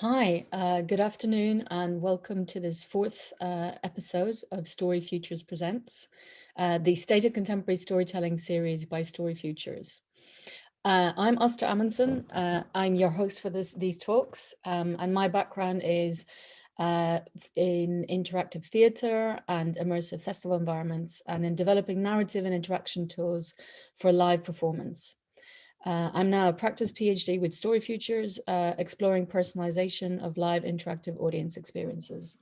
Hi, good afternoon, and welcome to this fourth episode of StoryFutures Presents, the State of Contemporary Storytelling series by StoryFutures. I'm Asta Amundsen. I'm your host for these talks, and my background is in interactive theatre and immersive festival environments, and in developing narrative and interaction tools for live performance. I'm now a practice PhD with StoryFutures, exploring personalization of live interactive audience experiences.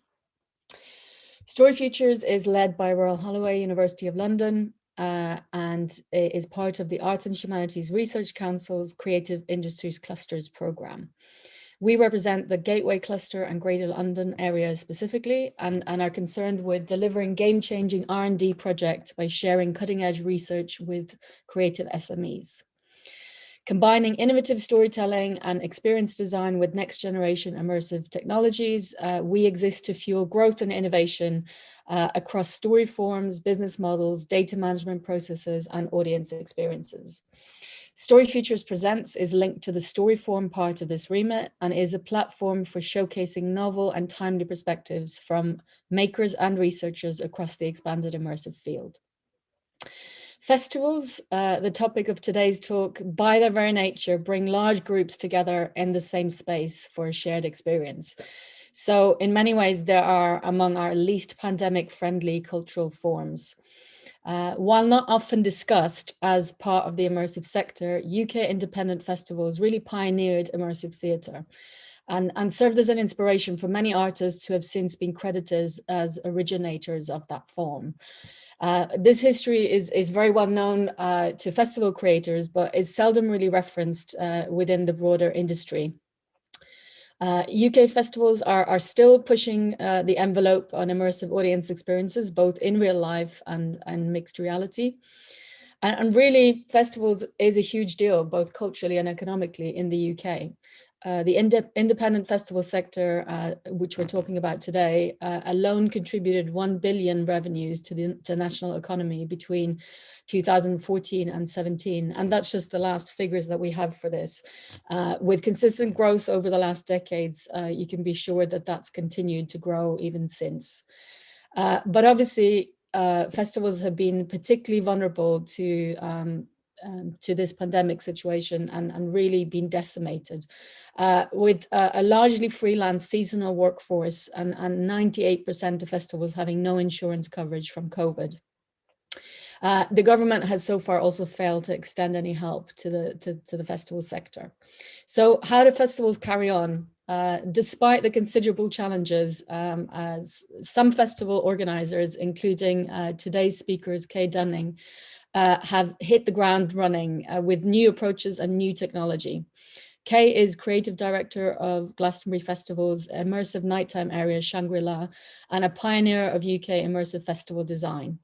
StoryFutures is led by Royal Holloway, University of London, and is part of the Arts and Humanities Research Council's Creative Industries Clusters programme. We represent the Gateway Cluster and Greater London area specifically, and are concerned with delivering game-changing R&D projects by sharing cutting-edge research with creative SMEs. Combining innovative storytelling and experience design with next generation immersive technologies, we exist to fuel growth and innovation across story forms, business models, data management processes, and audience experiences. StoryFutures Presents is linked to the story form part of this remit and is a platform for showcasing novel and timely perspectives from makers and researchers across the expanded immersive field. Festivals, the topic of today's talk, by their very nature, bring large groups together in the same space for a shared experience. So in many ways, they are among our least pandemic-friendly cultural forms. While not often discussed as part of the immersive sector, UK independent festivals really pioneered immersive theatre and served as an inspiration for many artists who have since been credited as originators of that form. This history is very well known to festival creators, but is seldom really referenced within the broader industry. UK festivals are still pushing the envelope on immersive audience experiences, both in real life and mixed reality. And really, festivals is a huge deal, both culturally and economically in the UK. The independent festival sector, which we're talking about today, alone contributed 1 billion revenues to the national economy between 2014 and 17. And that's just the last figures that we have for this. With consistent growth over the last decades, you can be sure that that's continued to grow even since. But obviously, festivals have been particularly vulnerable to this pandemic situation and really been decimated with a largely freelance seasonal workforce and 98% of festivals having no insurance coverage from COVID. The government has so far also failed to extend any help to the festival sector. So how do festivals carry on? Despite the considerable challenges, as some festival organizers, including today's speakers, Kaye Dunnings, have hit the ground running with new approaches and new technology. Kaye is creative director of Glastonbury Festival's immersive nighttime area, Shangri-La, and a pioneer of UK immersive festival design.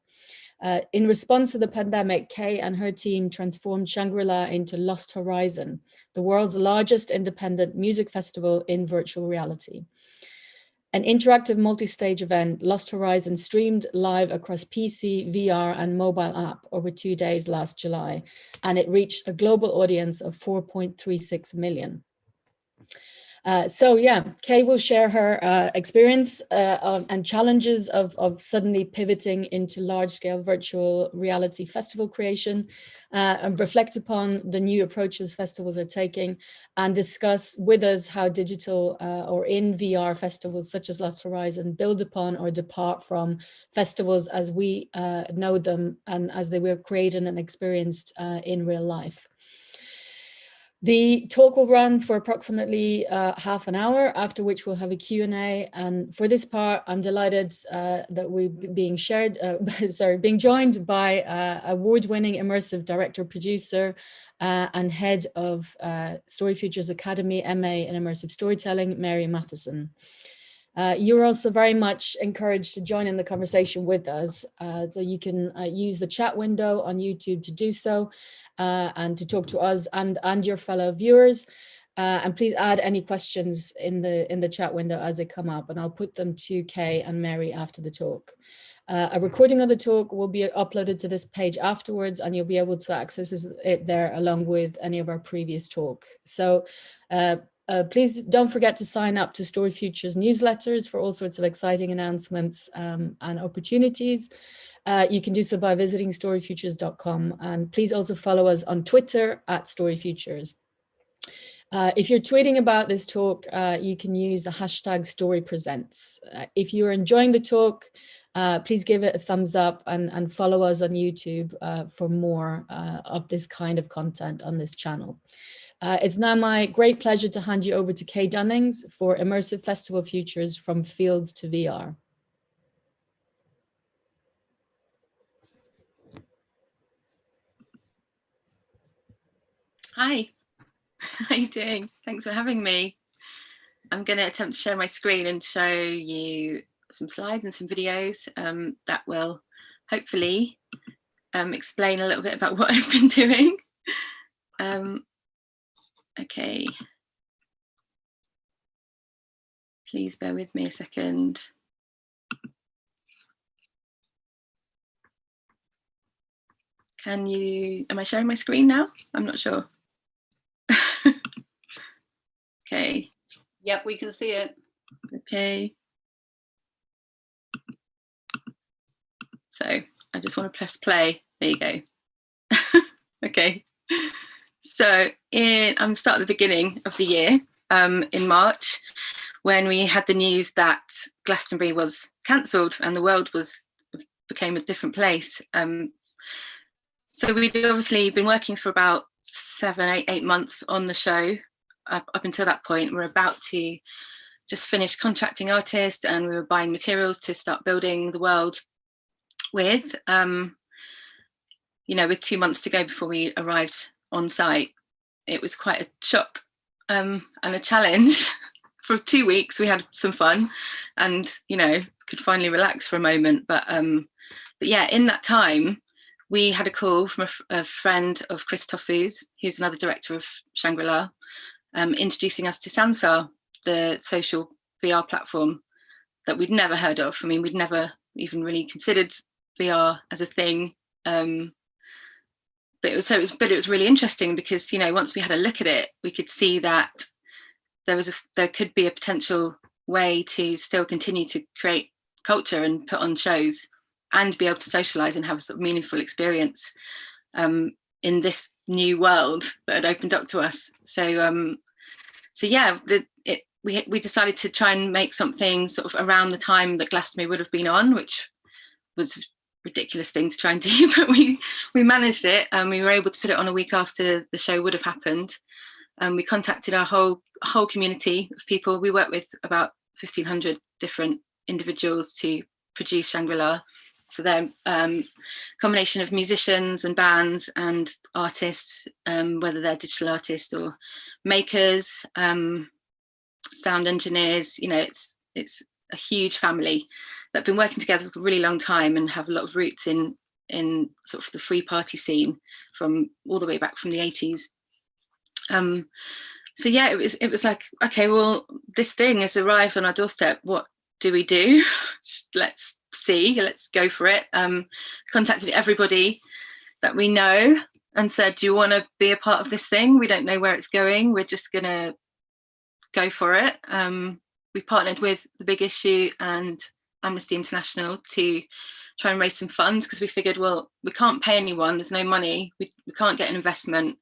In response to the pandemic, Kaye and her team transformed Shangri-La into Lost Horizon, the world's largest independent music festival in virtual reality. An interactive multi-stage event, Lost Horizon, streamed live across PC, VR, and mobile app over 2 days last July, and it reached a global audience of 4.36 million. So yeah, Kaye will share her experience and challenges of suddenly pivoting into large-scale virtual reality festival creation, and reflect upon the new approaches festivals are taking, and discuss with us how digital or in VR festivals such as Lost Horizon build upon or depart from festivals as we know them and as they were created and experienced in real life. The talk will run for approximately half an hour, after which we'll have a Q&A. And for this part, I'm delighted that we're being being joined by award-winning immersive director, producer, and head of StoryFutures Academy, MA in Immersive Storytelling, Mary Matheson. You're also very much encouraged to join in the conversation with us. So you can use the chat window on YouTube to do so and to talk to us and your fellow viewers. And please add any questions in the chat window as they come up, and I'll put them to Kaye and Mary after the talk. A recording of the talk will be uploaded to this page afterwards, and you'll be able to access it there along with any of our previous talk. So please don't forget to sign up to StoryFutures newsletters for all sorts of exciting announcements and opportunities. You can do so by visiting storyfutures.com, and please also follow us on Twitter at StoryFutures. If you're tweeting about this talk, you can use the hashtag StoryPresents. If you're enjoying the talk, please give it a thumbs up and follow us on YouTube for more of this kind of content on this channel. It's now my great pleasure to hand you over to Kaye Dunnings for Immersive Festival Futures from Fields to VR. Hi, how are you doing? Thanks for having me. I'm going to attempt to share my screen and show you some slides and some videos that will hopefully explain a little bit about what I've been doing. Okay. Please bear with me a second. Am I sharing my screen now? I'm not sure. Okay. Yep, we can see it. Okay. So I just want to press play. There you go. Okay. So I'm starting at the beginning of the year, in March, when we had the news that Glastonbury was cancelled and the world became a different place. So we'd obviously been working for about 8 months on the show. Up until that point, we're about to just finish contracting artists, and we were buying materials to start building the world with. With 2 months to go before we arrived on site, it was quite a shock and a challenge. For 2 weeks, we had some fun, and could finally relax for a moment. But yeah, in that time, we had a call from a friend of Chris Tofu's, who's another director of Shangri-La, introducing us to Sansar, the social VR platform that we'd never heard of. I mean, we'd never even really considered VR as a thing. But it was really interesting because, once we had a look at it, we could see that there could be a potential way to still continue to create culture and put on shows and be able to socialize and have a sort of meaningful experience in this new world that had opened up to us. So yeah, we decided to try and make something sort of around the time that Glastonbury would have been on, which was a ridiculous thing to try and do, but we managed it, and we were able to put it on a week after the show would have happened. We contacted our whole community of people. We worked with about 1,500 different individuals to produce Shangri-La. So they're a combination of musicians and bands and artists, whether they're digital artists or makers, sound engineers. It's a huge family that have been working together for a really long time and have a lot of roots in sort of the free party scene from all the way back from the 80s. So yeah, it was like, okay, well, this thing has arrived on our doorstep. What do we do? Let's go for it. Contacted everybody that we know and said, do you want to be a part of this thing? We don't know where it's going. We're just gonna go for it. We partnered with The Big Issue and Amnesty International to try and raise some funds, because we figured, well, we can't pay anyone, there's no money, we can't get an investment,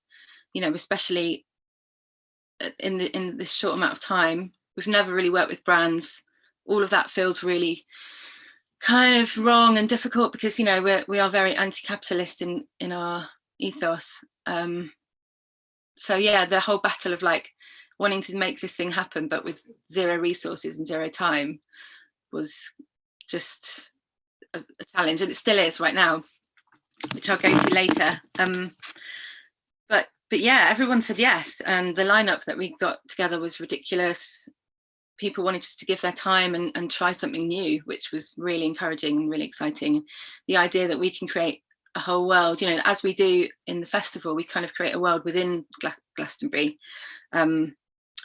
especially in this short amount of time. We've never really worked with brands. All of that feels really kind of wrong and difficult, because we are very anti-capitalist in our ethos. So yeah, the whole battle of like wanting to make this thing happen but with zero resources and zero time was just a challenge, and it still is right now, which I'll go to later. But yeah, everyone said yes, and the lineup that we got together was ridiculous. People wanted us to give their time and try something new, which was really encouraging and really exciting. The idea that we can create a whole world, as we do in the festival, we kind of create a world within Glastonbury.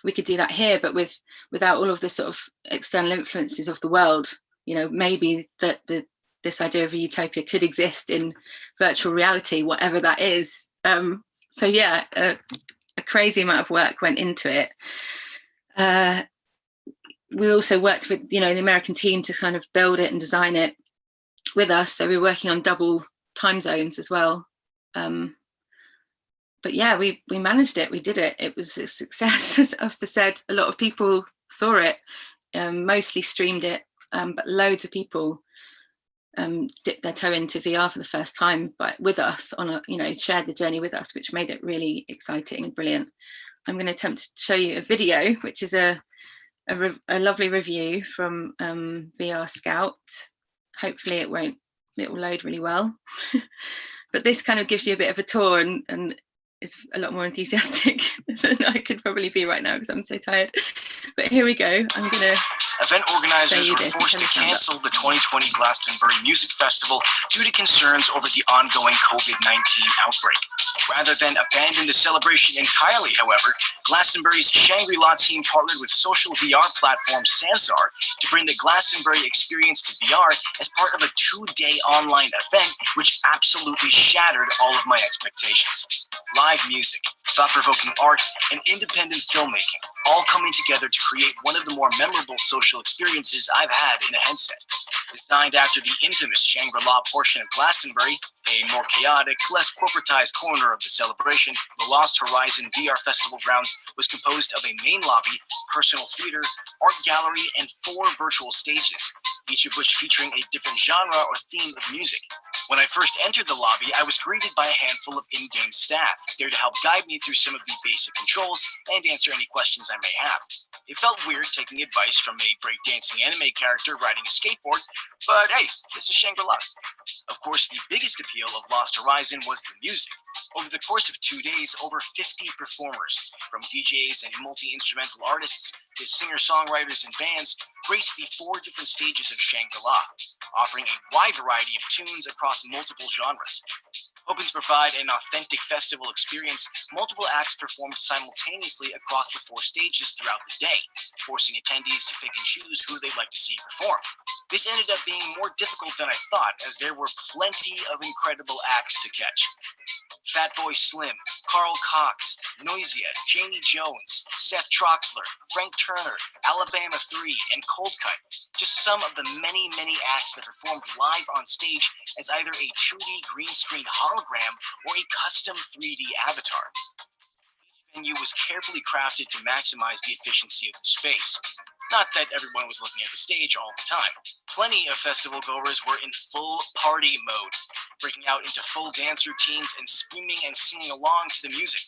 We could do that here, but without all of the sort of external influences of the world. Maybe that this idea of a utopia could exist in virtual reality, whatever that is. So yeah, a crazy amount of work went into it. We also worked with, the American team to kind of build it and design it with us. So we were working on double time zones as well. But yeah, we managed it. We did it. It was a success. As Asta said, a lot of people saw it, mostly streamed it, but loads of people dipped their toe into VR for the first time, but with us shared the journey with us, which made it really exciting and brilliant. I'm going to attempt to show you a video, which is a lovely review from VR Scout. Hopefully it will load really well. But this kind of gives you a bit of a tour and is a lot more enthusiastic than I could probably be right now because I'm so tired. But here we go. I'm going to Event organizers were forced to cancel the 2020 Glastonbury Music Festival due to concerns over the ongoing COVID-19 outbreak. Rather than abandon the celebration entirely, however, Glastonbury's Shangri-La team partnered with social VR platform Sansar to bring the Glastonbury experience to VR as part of a 2-day online event, which absolutely shattered all of my expectations. Live music, thought-provoking art, and independent filmmaking, all coming together to create one of the more memorable social experiences I've had in a headset. Designed after the infamous Shangri-La portion of Glastonbury, a more chaotic, less corporatized corner of the celebration, the Lost Horizon VR Festival grounds was composed of a main lobby, personal theater, art gallery, and 4 virtual stages, each of which featuring a different genre or theme of music. When I first entered the lobby, I was greeted by a handful of in-game staff, there to help guide me through some of the basic controls and answer any questions I may have. It felt weird taking advice from a breakdancing anime character riding a skateboard, but hey, this is Shangri-La. Of course, the biggest appeal of Lost Horizon was the music. Over the course of 2 days, over 50 performers, from DJs and multi-instrumental artists to singer-songwriters and bands, graced the 4 different stages of Shangri-La, offering a wide variety of tunes across multiple genres. Hoping to provide an authentic festival experience, multiple acts performed simultaneously across the 4 stages throughout the day, forcing attendees to pick and choose who they'd like to see perform. This ended up being more difficult than I thought, as there were plenty of incredible acts to catch. Fatboy Slim, Carl Cox, Noisia, Jamie Jones, Seth Troxler, Frank Turner, Alabama 3, and Cold Cut. Just some of the many, many acts that performed live on stage as either a 2D green screen hologram or a custom 3D avatar. Each venue was carefully crafted to maximize the efficiency of the space. Not that everyone was looking at the stage all the time. Plenty of festival goers were in full party mode, breaking out into full dance routines and screaming and singing along to the music.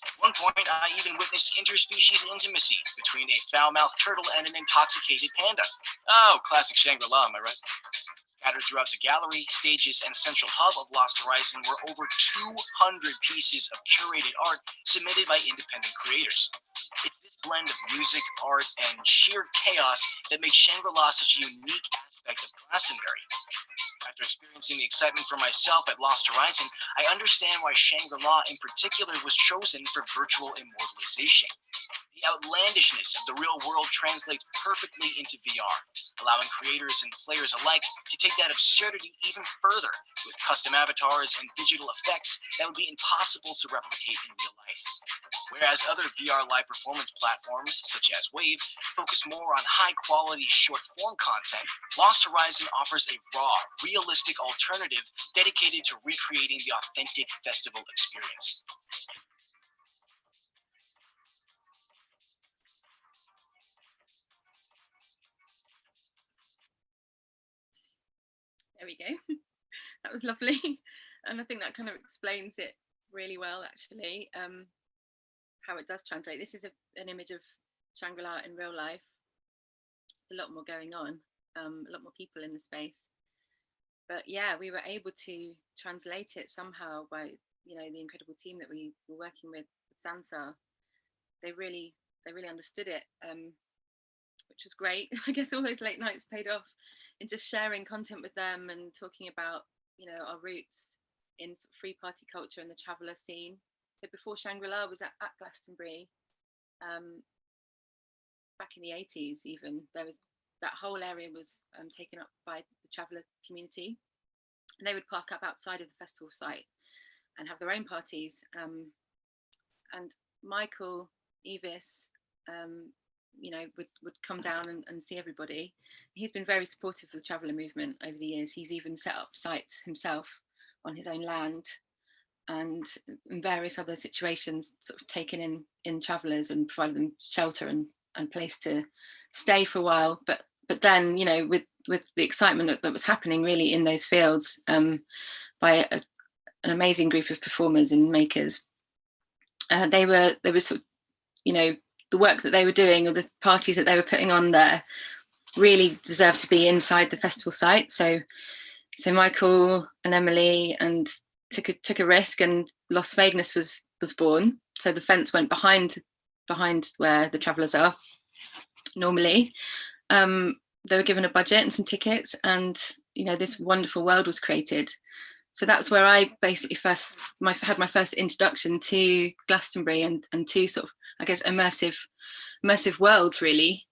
At one point, I even witnessed interspecies intimacy between a foul-mouthed turtle and an intoxicated panda. Oh, classic Shangri-La, am I right? Scattered throughout the gallery, stages, and central hub of Lost Horizon were over 200 pieces of curated art submitted by independent creators. It's this blend of music, art, and sheer chaos that makes Shangri-La such a unique aspect of Glastonbury. After experiencing the excitement for myself at Lost Horizon, I understand why Shangri-La in particular was chosen for virtual immortalization. The outlandishness of the real world translates perfectly into VR, allowing creators and players alike to take that absurdity even further with custom avatars and digital effects that would be impossible to replicate in real life. Whereas other VR live performance platforms, such as Wave, focus more on high-quality short-form content, Lost Horizon offers a raw, realistic alternative dedicated to recreating the authentic festival experience. There we go. That was lovely. And I think that kind of explains it really well, actually, how it does translate. This is an image of Shangri-La in real life. There's a lot more going on, a lot more people in the space. But yeah, we were able to translate it somehow by, the incredible team that we were working with, Sansar. They really understood it, which was great. I guess all those late nights paid off in just sharing content with them and talking about, our roots in sort of free party culture and the traveller scene. So before Shangri-La was at Glastonbury, back in the 80s even, there was that whole area was taken up by the traveller community. And they would park up outside of the festival site and have their own parties. And Michael Evis, would come down and see everybody. He's been very supportive of the traveller movement over the years. He's even set up sites himself on his own land, and in various other situations sort of taken in travellers and provided them shelter and place to stay for a while. But then, with the excitement that was happening really in those fields, by an amazing group of performers and makers, they were sort of, the work that they were doing, or the parties that they were putting on there, really deserved to be inside the festival site. So Michael and Emily took a risk, and Las Vegas was born. So the fence went behind where the travellers are normally. They were given a budget and some tickets, and this wonderful world was created. So that's where I basically had my first introduction to Glastonbury and to sort of, I guess, immersive worlds, really,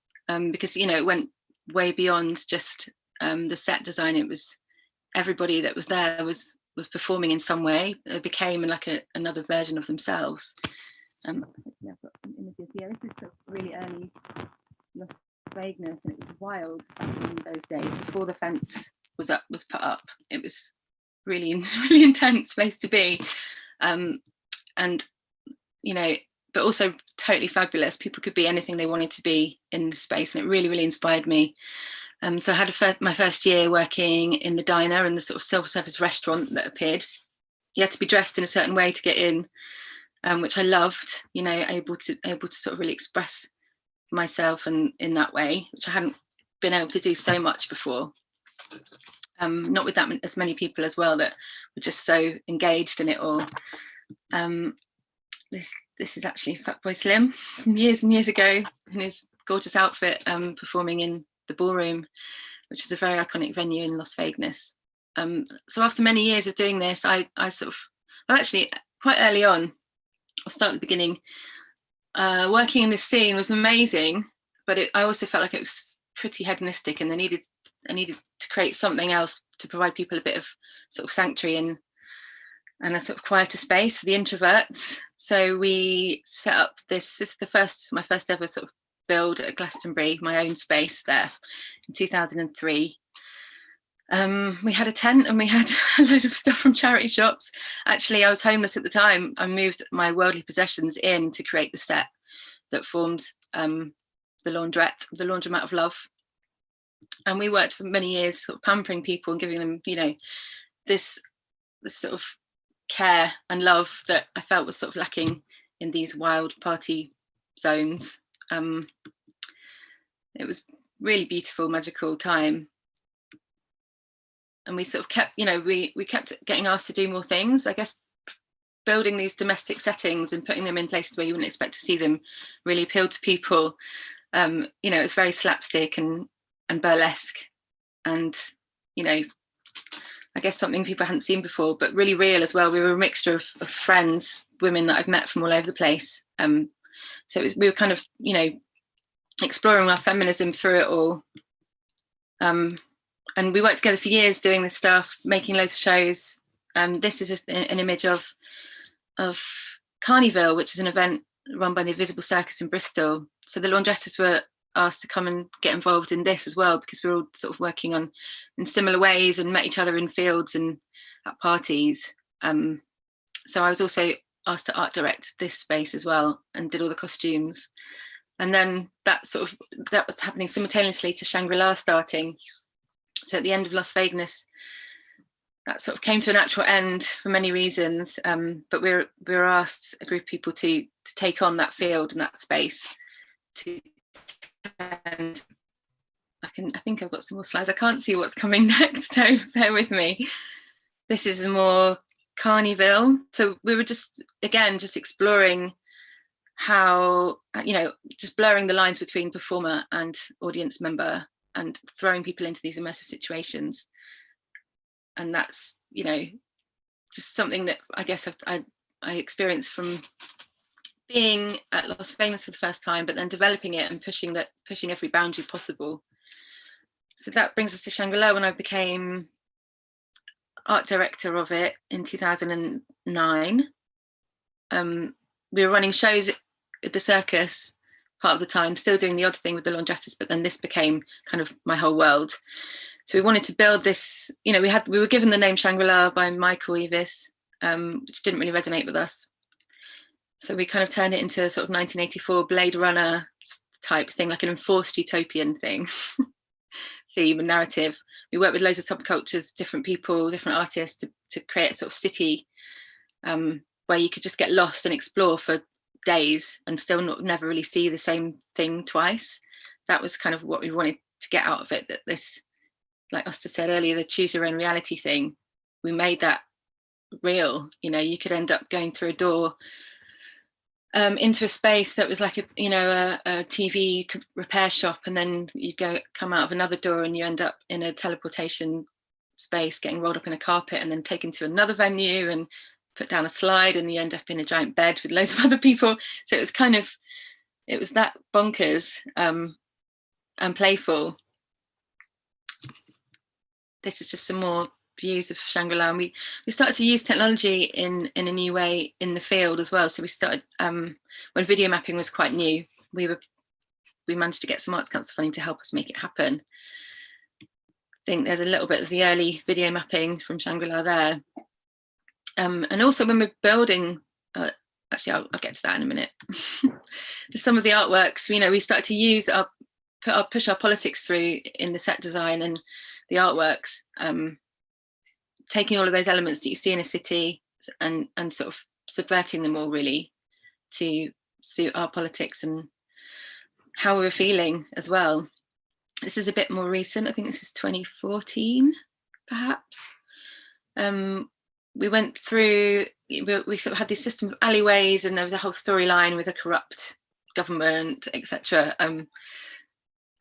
because it went way beyond just the set design. It was everybody that was there was performing in some way. It became like another version of themselves. I've got some images here. This is sort of really early Las Vegas, and it was wild in those days before the fence was put up. It was really intense place to be, and but also totally fabulous. People could be anything they wanted to be in the space, and it really inspired me. So I had my first year working in the diner and the sort of self-service restaurant that appeared. You had to be dressed in a certain way to get in, which I loved. Able to sort of really express myself and in that way, which I hadn't been able to do so much before. Not with as many people as well that were just so engaged in it all. This is actually Fatboy Slim from years and years ago in his gorgeous outfit, performing in the ballroom, which is a very iconic venue in Las Vegas. So after many years of doing this, I sort of, well, actually quite early on, I'll start at the beginning. Working in this scene was amazing, but I also felt like it was pretty hedonistic, and I needed to create something else to provide people a bit of sort of sanctuary and a sort of quieter space for the introverts. So we set up this is my first ever sort of build at Glastonbury, my own space there in 2003. We had a tent and we had a load of stuff from charity shops. Actually, I was homeless at the time. I moved my worldly possessions in to create the set that formed the laundromat of love. And we worked for many years sort of pampering people and giving them, this sort of care and love that I felt was sort of lacking in these wild party zones. It was really beautiful, magical time. And we sort of kept, we kept getting asked to do more things. I guess building these domestic settings and putting them in places where you wouldn't expect to see them really appealed to people. It's very slapstick and burlesque, and I guess something people hadn't seen before, but really real as well. We were a mixture of friends, women that I've met from all over the place. So we were kind of exploring our feminism through it all. And we worked together for years doing this stuff, making loads of shows. This is an image of Carnival, which is an event run by the Invisible Circus in Bristol. So the laundresses were asked to come and get involved in this as well, because we were all sort of working in similar ways and met each other in fields and at parties. So I was also asked to art direct this space as well and did all the costumes. And then that was happening simultaneously to Shangri-La starting. So at the end of Las Vegas, that sort of came to a natural end for many reasons. But we were asked, a group of people, to take on that field and that space. And I think I've got some more slides. I can't see what's coming next, so bear with me. This is a more Carnival. So we were just exploring how, just blurring the lines between performer and audience member and throwing people into these immersive situations. And that's, just something that I guess I experienced from being at Las Vegas for the first time, but then developing it and pushing every boundary possible. So that brings us to Shangri-La, when I became art director of it in 2009. We were running shows at the circus part of the time, still doing the odd thing with the laundresses, but then this became kind of my whole world. So we wanted to build this, you know, we were given the name Shangri-La by Michael Eavis, which didn't really resonate with us. So we kind of turned it into sort of 1984 Blade Runner type thing, like an enforced utopian thing, theme and narrative. We worked with loads of subcultures, different people, different artists to create a sort of city where you could just get lost and explore for days and still never really see the same thing twice. That was kind of what we wanted to get out of it, that this, like Asta said earlier, the choose your own reality thing, we made that real. You know, you could end up going through a door into a space that was like a TV repair shop, and then you come out of another door and you end up in a teleportation space, getting rolled up in a carpet and then taken to another venue and put down a slide, and you end up in a giant bed with loads of other people. So it was that bonkers and playful. This is just some more views of Shangri-La, and we started to use technology in a new way in the field as well. So we started when video mapping was quite new, we managed to get some Arts Council funding to help us make it happen. I think there's a little bit of the early video mapping from Shangri-La there. And also when we're building, actually I'll get to that in a minute. Some of the artworks, you know, we started to use push our politics through in the set design and the artworks, taking all of those elements that you see in a city and sort of subverting them all really to suit our politics and how we were feeling as well. This is a bit more recent. I think this is 2014, perhaps. We went through, we sort of had this system of alleyways, and there was a whole storyline with a corrupt government, etc.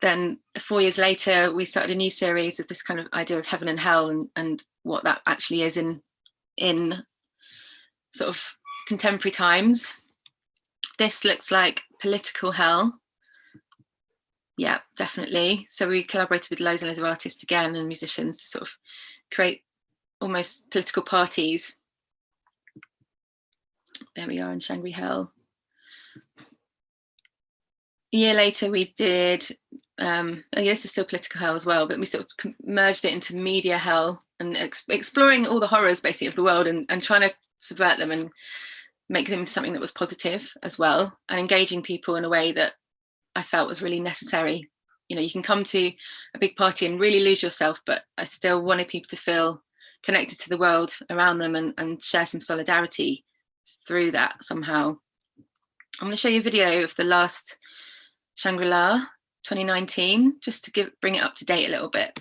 Then 4 years later, we started a new series of this kind of idea of heaven and hell and what that actually is in sort of contemporary times. This looks like political hell. Yeah, definitely. So we collaborated with loads and loads of artists again and musicians to sort of create almost political parties. There we are in Shangri Hell. A year later we did, this is still political hell as well, but we sort of merged it into media hell and exploring all the horrors basically of the world and trying to subvert them and make them something that was positive as well, and engaging people in a way that I felt was really necessary. You know, you can come to a big party and really lose yourself, but I still wanted people to feel connected to the world around them and share some solidarity through that somehow. I'm going to show you a video of the last Shangri-La 2019, just to bring it up to date a little bit.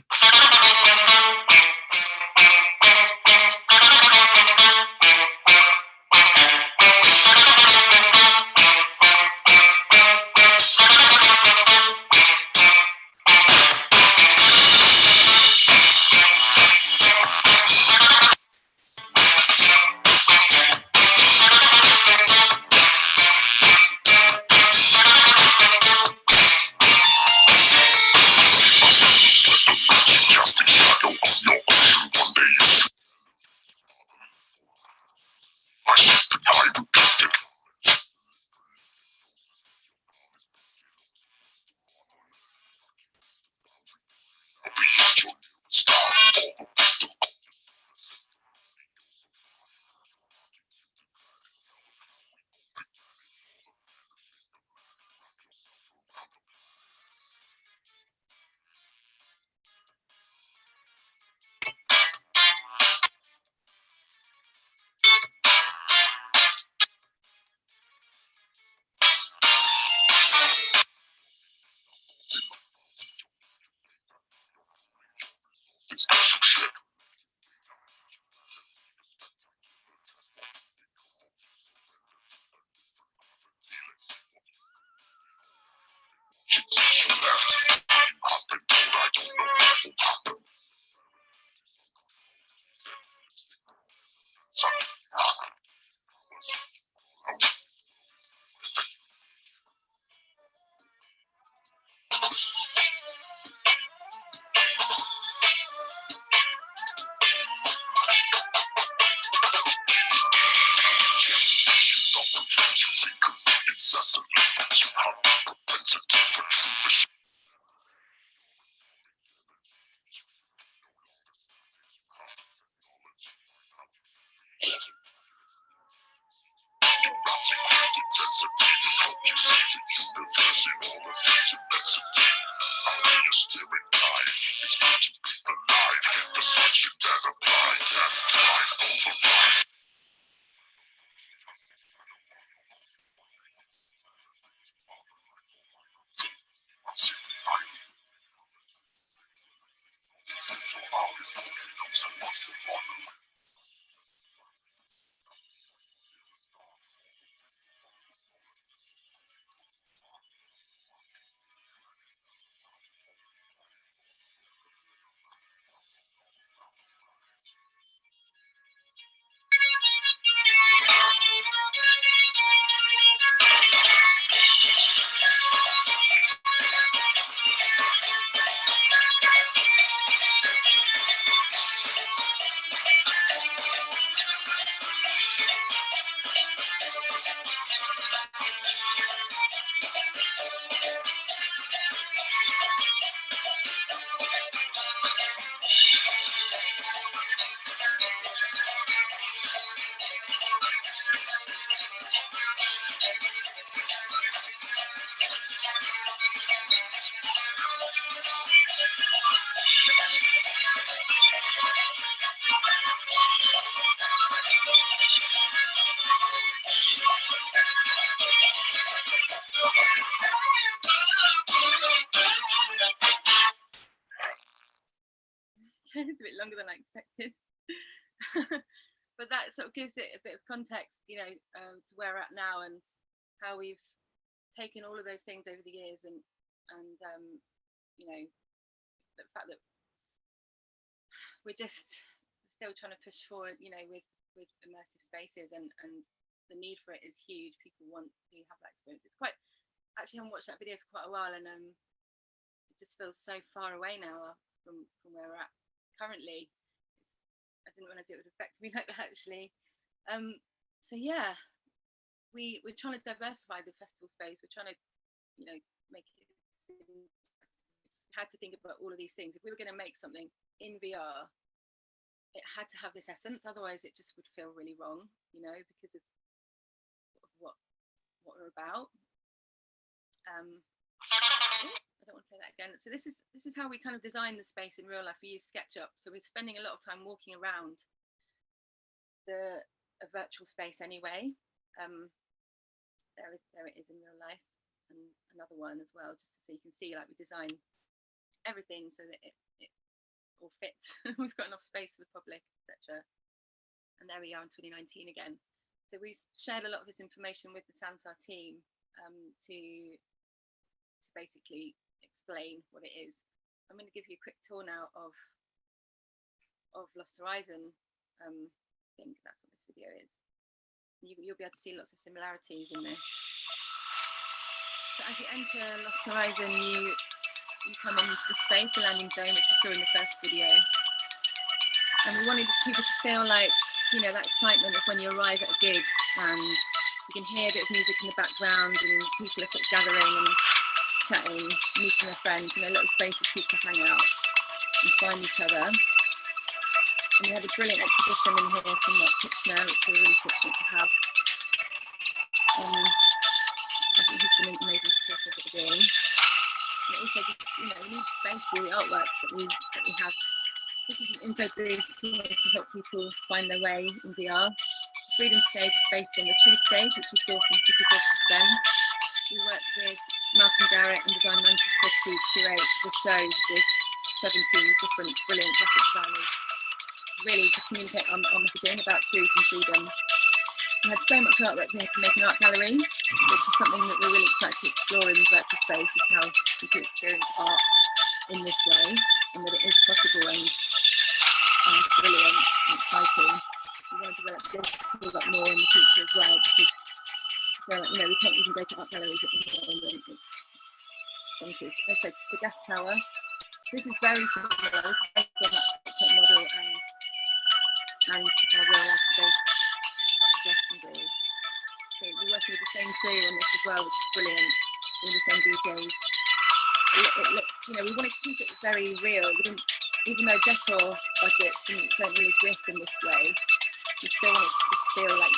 It's a bit longer than I expected. But that sort of gives it a bit of context, you know, to where we're at now and how we've taken all of those things over the years and you know, the fact that we're just still trying to push forward, you know, with immersive spaces and the need for it is huge. People want to have that experience. It's quite, actually I haven't watched that video for quite a while and it just feels so far away now from where we're at currently. I didn't realize it would affect me like that actually. So yeah, we're trying to diversify the festival space. We're trying to, you know, make it. We had to think about all of these things. If we were going to make something in VR, it had to have this essence. Otherwise, it just would feel really wrong, you know, because of what we're about. I don't want to say that again. So this is how we kind of design the space in real life. We use SketchUp, so we're spending a lot of time walking around a virtual space anyway. There it is in real life, and another one as well, just so you can see, like, we design everything so that it all fits. We've got enough space for the public, etc. And there we are in 2019 again. So we shared a lot of this information with the Sansar team to basically explain what it is. I'm going to give you a quick tour now of Lost Horizon. I think that's what this video is. You'll be able to see lots of similarities in this. So as you enter Lost Horizon, you come into the space, the landing zone, which you saw in the first video. And we wanted people to feel like, you know, that excitement of when you arrive at a gig and you can hear a bit of music in the background and people are sort of gathering and chatting, meeting their friends, you know, little spaces people can hang out and find each other. And we have a brilliant exhibition in here from Kitchener, which we're really fortunate to have. I think he's been amazing support of what we're doing. And also, just, you know, we need space for the artwork that we have. This is an info booth to help people find their way in VR. The Freedom Stage is based on the Truth Stage, which we saw from City Then. We worked with Malcolm Garrett and Design Manchester to curate the show with 17 different brilliant graphic designers. Really just communicate our messaging about truth and freedom. We had so much artwork here to make an art gallery, which is something that we're really excited to explore in virtual space, is how you can experience art in this way, and that it is possible and brilliant and exciting. We want to develop this a lot more in the future as well, because you know, we can't even go to art galleries at the moment. It's bonkers. As I said, the gas tower. This is very similar. This is based on that SketchUp model and our real life space. So So we're working with the same crew on this as well, which is brilliant. All the same DJs. It looks, you know, we wanted to keep it very real. We didn't, even though decor budgets don't really exist in this way, we still want it to just feel like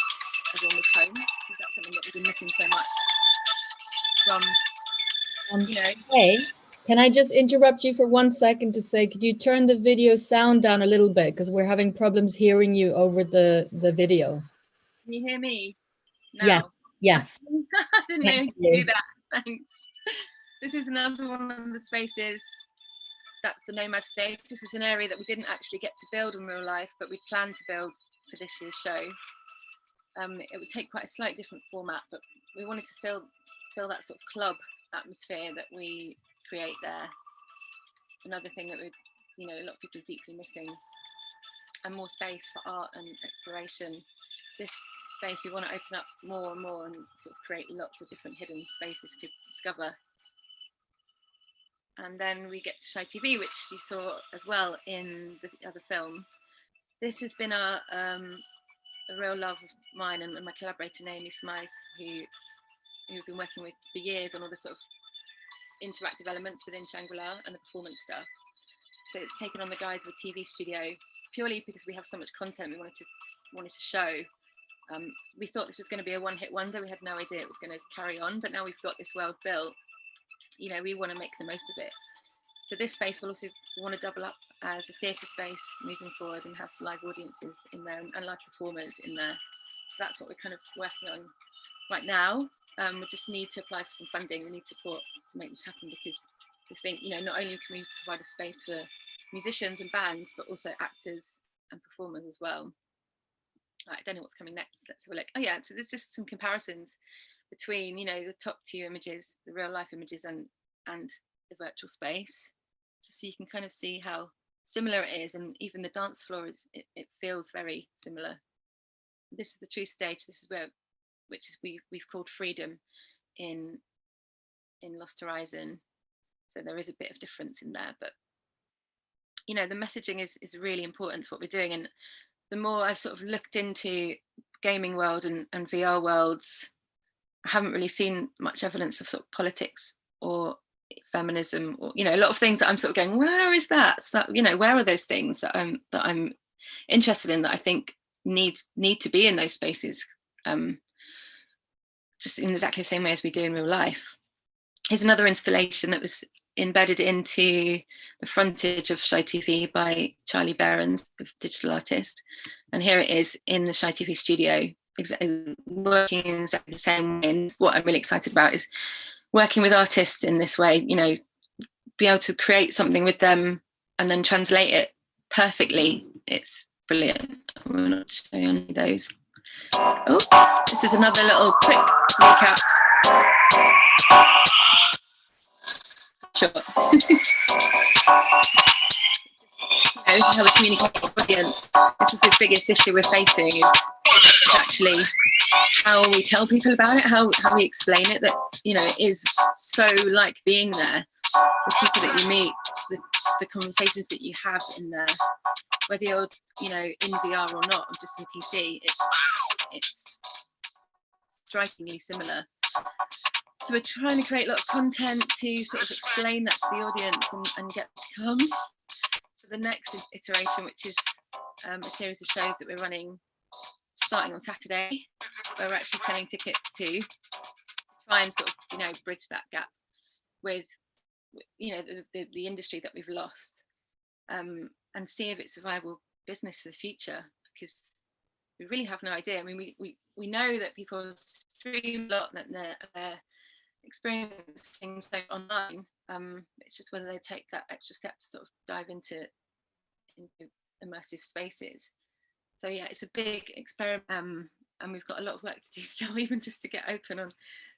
everyone was home, because that's something that we've been missing so much from, you know. Hey, can I just interrupt you for 1 second to say, could you turn the video sound down a little bit, because we're having problems hearing you over the video. Can you hear me now? Yes, yes. I didn't know you could do that. Thanks. This is another one of the spaces. That's the Nomad stage. This is an area that we didn't actually get to build in real life, but we planned to build for this year's show. It would take quite a slightly different format, but we wanted to feel that sort of club atmosphere that we create there. Another thing that a lot of people are deeply missing, and more space for art and exploration. This space we want to open up more and more and sort of create lots of different hidden spaces for people to discover. And then we get to Shy TV, which you saw as well in the other film. This has been a real love of mine and my collaborator Naomi Smythe, who we've been working with for years on all the sort of interactive elements within Shangri-La and the performance stuff. So it's taken on the guise of a TV studio, purely because we have so much content we wanted to show. We thought this was going to be a one-hit wonder. We had no idea it was going to carry on, but now we've got this world built. You know, we want to make the most of it. So this space will also want to double up as a theatre space moving forward and have live audiences in there and live performers in there. So that's what we're kind of working on right now. We just need to apply for some funding. We need support to make this happen, because we think, you know, not only can we provide a space for musicians and bands, but also actors and performers as well. I don't know what's coming next. Let's have a look. Oh yeah, so there's just some comparisons between, you know, the top two images, the real life images and the virtual space, just so you can kind of see how similar it is. And even the dance floor, it feels very similar. This is the true stage. This is where, which is we've called Freedom in Lost Horizon. So there is a bit of difference in there, but you know, the messaging is really important to what we're doing. And the more I've sort of looked into gaming world and VR worlds, I haven't really seen much evidence of sort of politics or feminism, or, you know, a lot of things that I'm sort of going, where is that? So, you know, where are those things that I'm interested in, that I think need to be in those spaces, just in exactly the same way as we do in real life. Here's another installation that was embedded into the frontage of Shy TV by Charlie Behrens, a digital artist. And here it is in the Shy TV studio, exactly working in exactly the same way. And what I'm really excited about is working with artists in this way, you know, be able to create something with them and then translate it perfectly. It's brilliant. I'm not showing any of those. Oh, this is another little quick recap. Sure. This is how we communicate with the audience. This is the biggest issue we're facing, is actually how we tell people about it, how we explain it, that, you know, it is so like being there. The people that you meet, the conversations that you have in there, whether you're, you know, in VR or not, or just in PC, it's strikingly similar. So we're trying to create a lot of content to sort of explain that to the audience and get to come for the next iteration, which is a series of shows that we're running starting on Saturday, where we're actually selling tickets to try and sort of, you know, bridge that gap with, you know, the industry that we've lost, and see if it's a viable business for the future, because we really have no idea. I mean, we know that people stream a lot and they're experiencing so online. It's just whether they take that extra step to sort of dive into immersive spaces. So yeah, it's a big experiment, and we've got a lot of work to do still, even just to get open on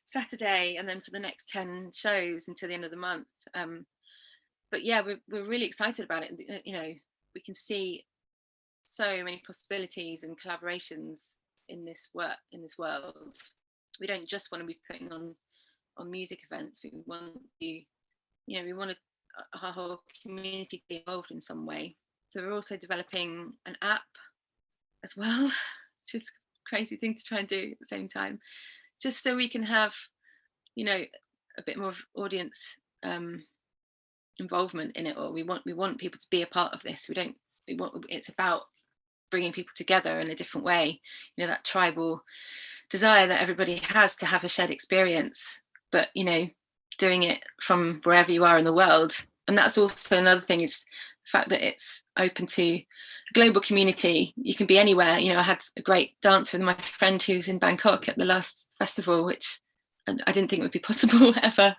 Saturday, and then for the next 10 shows until the end of the month. But yeah, we're really excited about it. You know, we can see so many possibilities and collaborations in this world. We don't just want to be putting on music events. We want to, you know, we want our whole community to be involved in some way. So we're also developing an app as well, which is a crazy thing to try and do at the same time. just so we can have, you know, a bit more audience involvement in it, or we want people to be a part of this. It's about bringing people together in a different way, you know, that tribal desire that everybody has to have a shared experience, but, you know, doing it from wherever you are in the world. And that's also another thing, is the fact that it's open to a global community. You can be anywhere. You know, I had a great dance with my friend who was in Bangkok at the last festival, which I didn't think would be possible ever.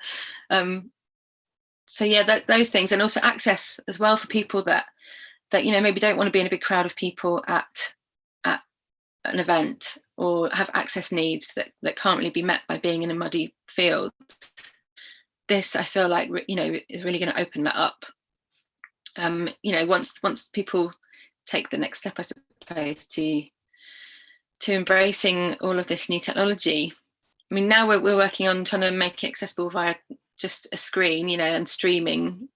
So yeah, those things, and also access as well for people that you know, maybe don't want to be in a big crowd of people at an event, or have access needs that can't really be met by being in a muddy field. This, I feel like, you know, is really going to open that up. You know, once people take the next step, I suppose, to embracing all of this new technology. I mean, now we're working on trying to make it accessible via just a screen, you know, and streaming,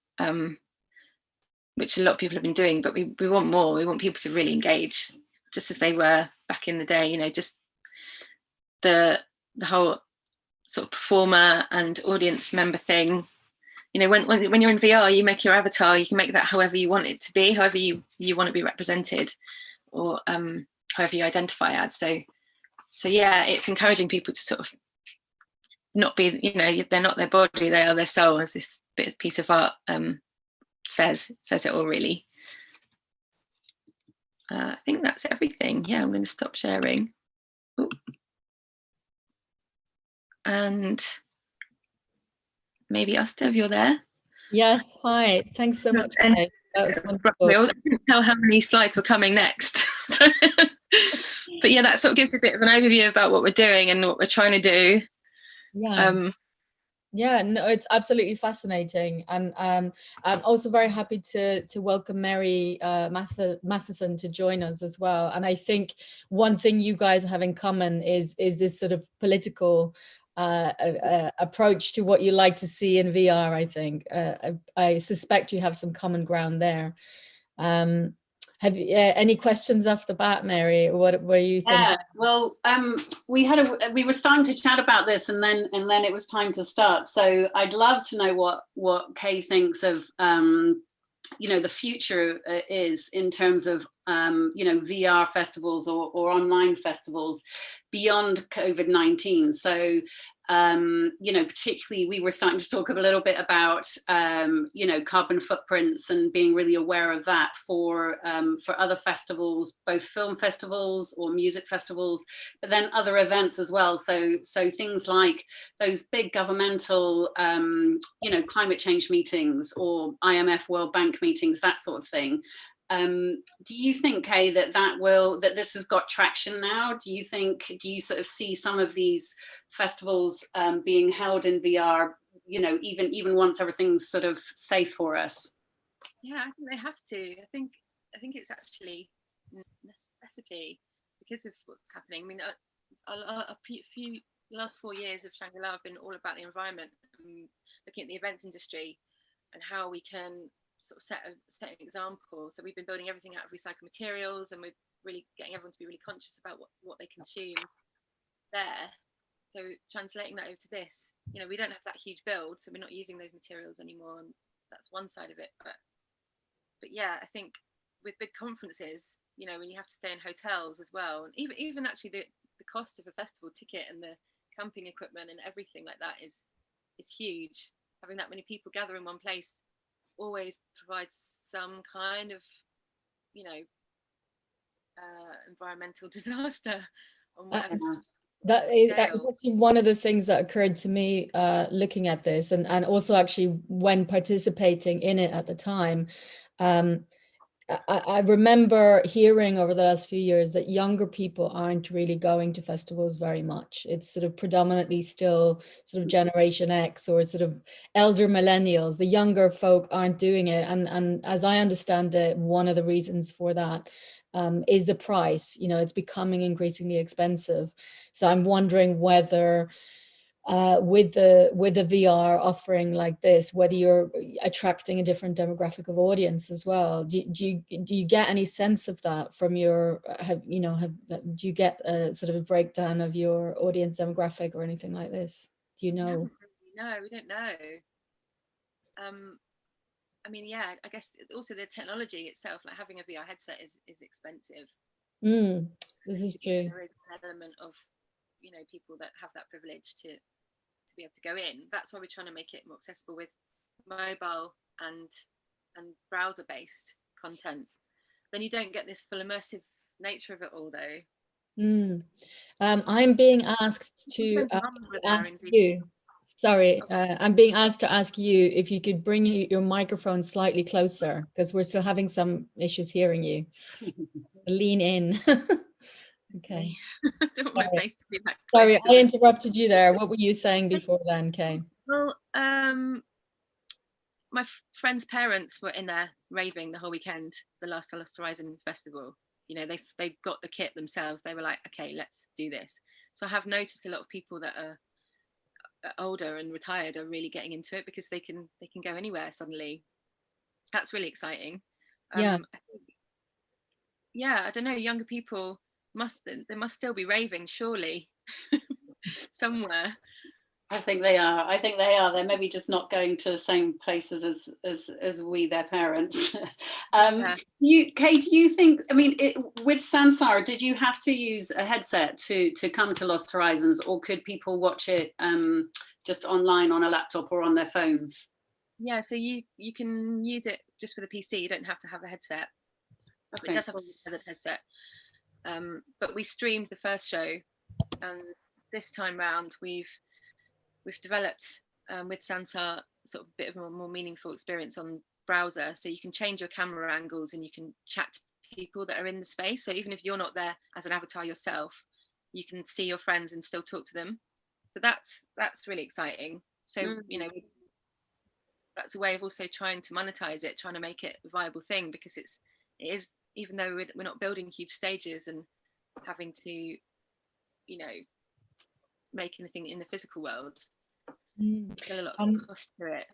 which a lot of people have been doing, but we want more. We want people to really engage, just as they were back in the day, you know, just the whole sort of performer and audience member thing. You know, when you're in VR, you make your avatar, you can make that however you want it to be, however you want to be represented, or however you identify as. So yeah, it's encouraging people to sort of not be, you know, they're not their body, they are their soul, as this piece of art says it all, really. I think that's everything. Yeah, I'm going to stop sharing. Ooh. And maybe Asta, if you're there. Yes, hi. Thanks so much, Kaye. That was wonderful. I couldn't tell how many slides were coming next. But yeah, that sort of gives a bit of an overview about what we're doing and what we're trying to do. Yeah. Yeah, no, it's absolutely fascinating, and I'm also very happy to welcome Mary Matheson to join us as well. And I think one thing you guys have in common is this sort of political approach to what you like to see in VR. I think I suspect you have some common ground there. Have you any questions off the bat, Mary? What are you thinking? Yeah, well, we were starting to chat about this, and then it was time to start. So I'd love to know what Kaye thinks of you know, the future is in terms of you know, VR festivals or online festivals beyond COVID-19. So you know, particularly we were starting to talk a little bit about you know, carbon footprints and being really aware of that for other festivals, both film festivals or music festivals, but then other events as well. So things like those big governmental you know, climate change meetings or IMF World Bank meetings, that sort of thing. Do you think, Kaye, that this has got traction now? Do you sort of see some of these festivals being held in VR, you know, even once everything's sort of safe for us? Yeah, I think they have to. I think it's actually necessity because of what's happening. I mean, the last 4 years of Shangri-La have been all about the environment, looking at the events industry and how we can sort of set an example. So we've been building everything out of recycled materials, and we're really getting everyone to be really conscious about what they consume there. So translating that over to this, you know, we don't have that huge build, so we're not using those materials anymore, and that's one side of it. But yeah, I think with big conferences, you know, when you have to stay in hotels as well, and even actually the cost of a festival ticket and the camping equipment and everything like that is huge. Having that many people gather in one place always provides some kind of, you know, environmental disaster on whatever. That is actually one of the things that occurred to me looking at this, and also actually when participating in it at the time. I remember hearing over the last few years that younger people aren't really going to festivals very much. It's sort of predominantly still sort of Generation X or sort of elder millennials. The younger folk aren't doing it. And as I understand it, one of the reasons for that is the price. You know, it's becoming increasingly expensive. So I'm wondering whether with the VR offering like this, whether you're attracting a different demographic of audience as well. Do you get any sense of that from your, do you get a sort of a breakdown of your audience demographic or anything like this? Do you know? No, we don't know. I mean, yeah, I guess also the technology itself, like having a VR headset is expensive. This is true. There is an element of, people that have that privilege to be able to go in. That's why we're trying to make it more accessible with mobile and browser based content. Then you don't get this full immersive nature of it all, though. I'm being asked to ask you. Sorry, I'm being asked to ask you if you could bring your microphone slightly closer, because we're still having some issues hearing you. Lean in. Okay. Sorry, I interrupted you there. What were you saying before then, Kaye? Well, my friend's parents were in there raving the whole weekend, the last Lost Horizon festival. They got the kit themselves. They were like, okay, let's do this. So I have noticed a lot of people that are older and retired are really getting into it because they can go anywhere suddenly. That's really exciting. Yeah. I don't know, younger people must still be raving, surely. Somewhere. I think they are. They're maybe just not going to the same places as we, their parents. Yeah. Kaye, do you think, I mean, with Sansara, did you have to use a headset to come to Lost Horizons, or could people watch it just online on a laptop or on their phones? Yeah, so you can use it just with a PC. You don't have to have a headset. Okay. It does have a tethered headset. But we streamed the first show, and this time round we've developed with Sansar sort of a bit of a more meaningful experience on browser, so you can change your camera angles and you can chat to people that are in the space. So even if you're not there as an avatar yourself, you can see your friends and still talk to them. So that's really exciting. So that's a way of also trying to monetize it, trying to make it a viable thing, because it is, even though we're not building huge stages and having to make anything in the physical world, still a lot of cost to it.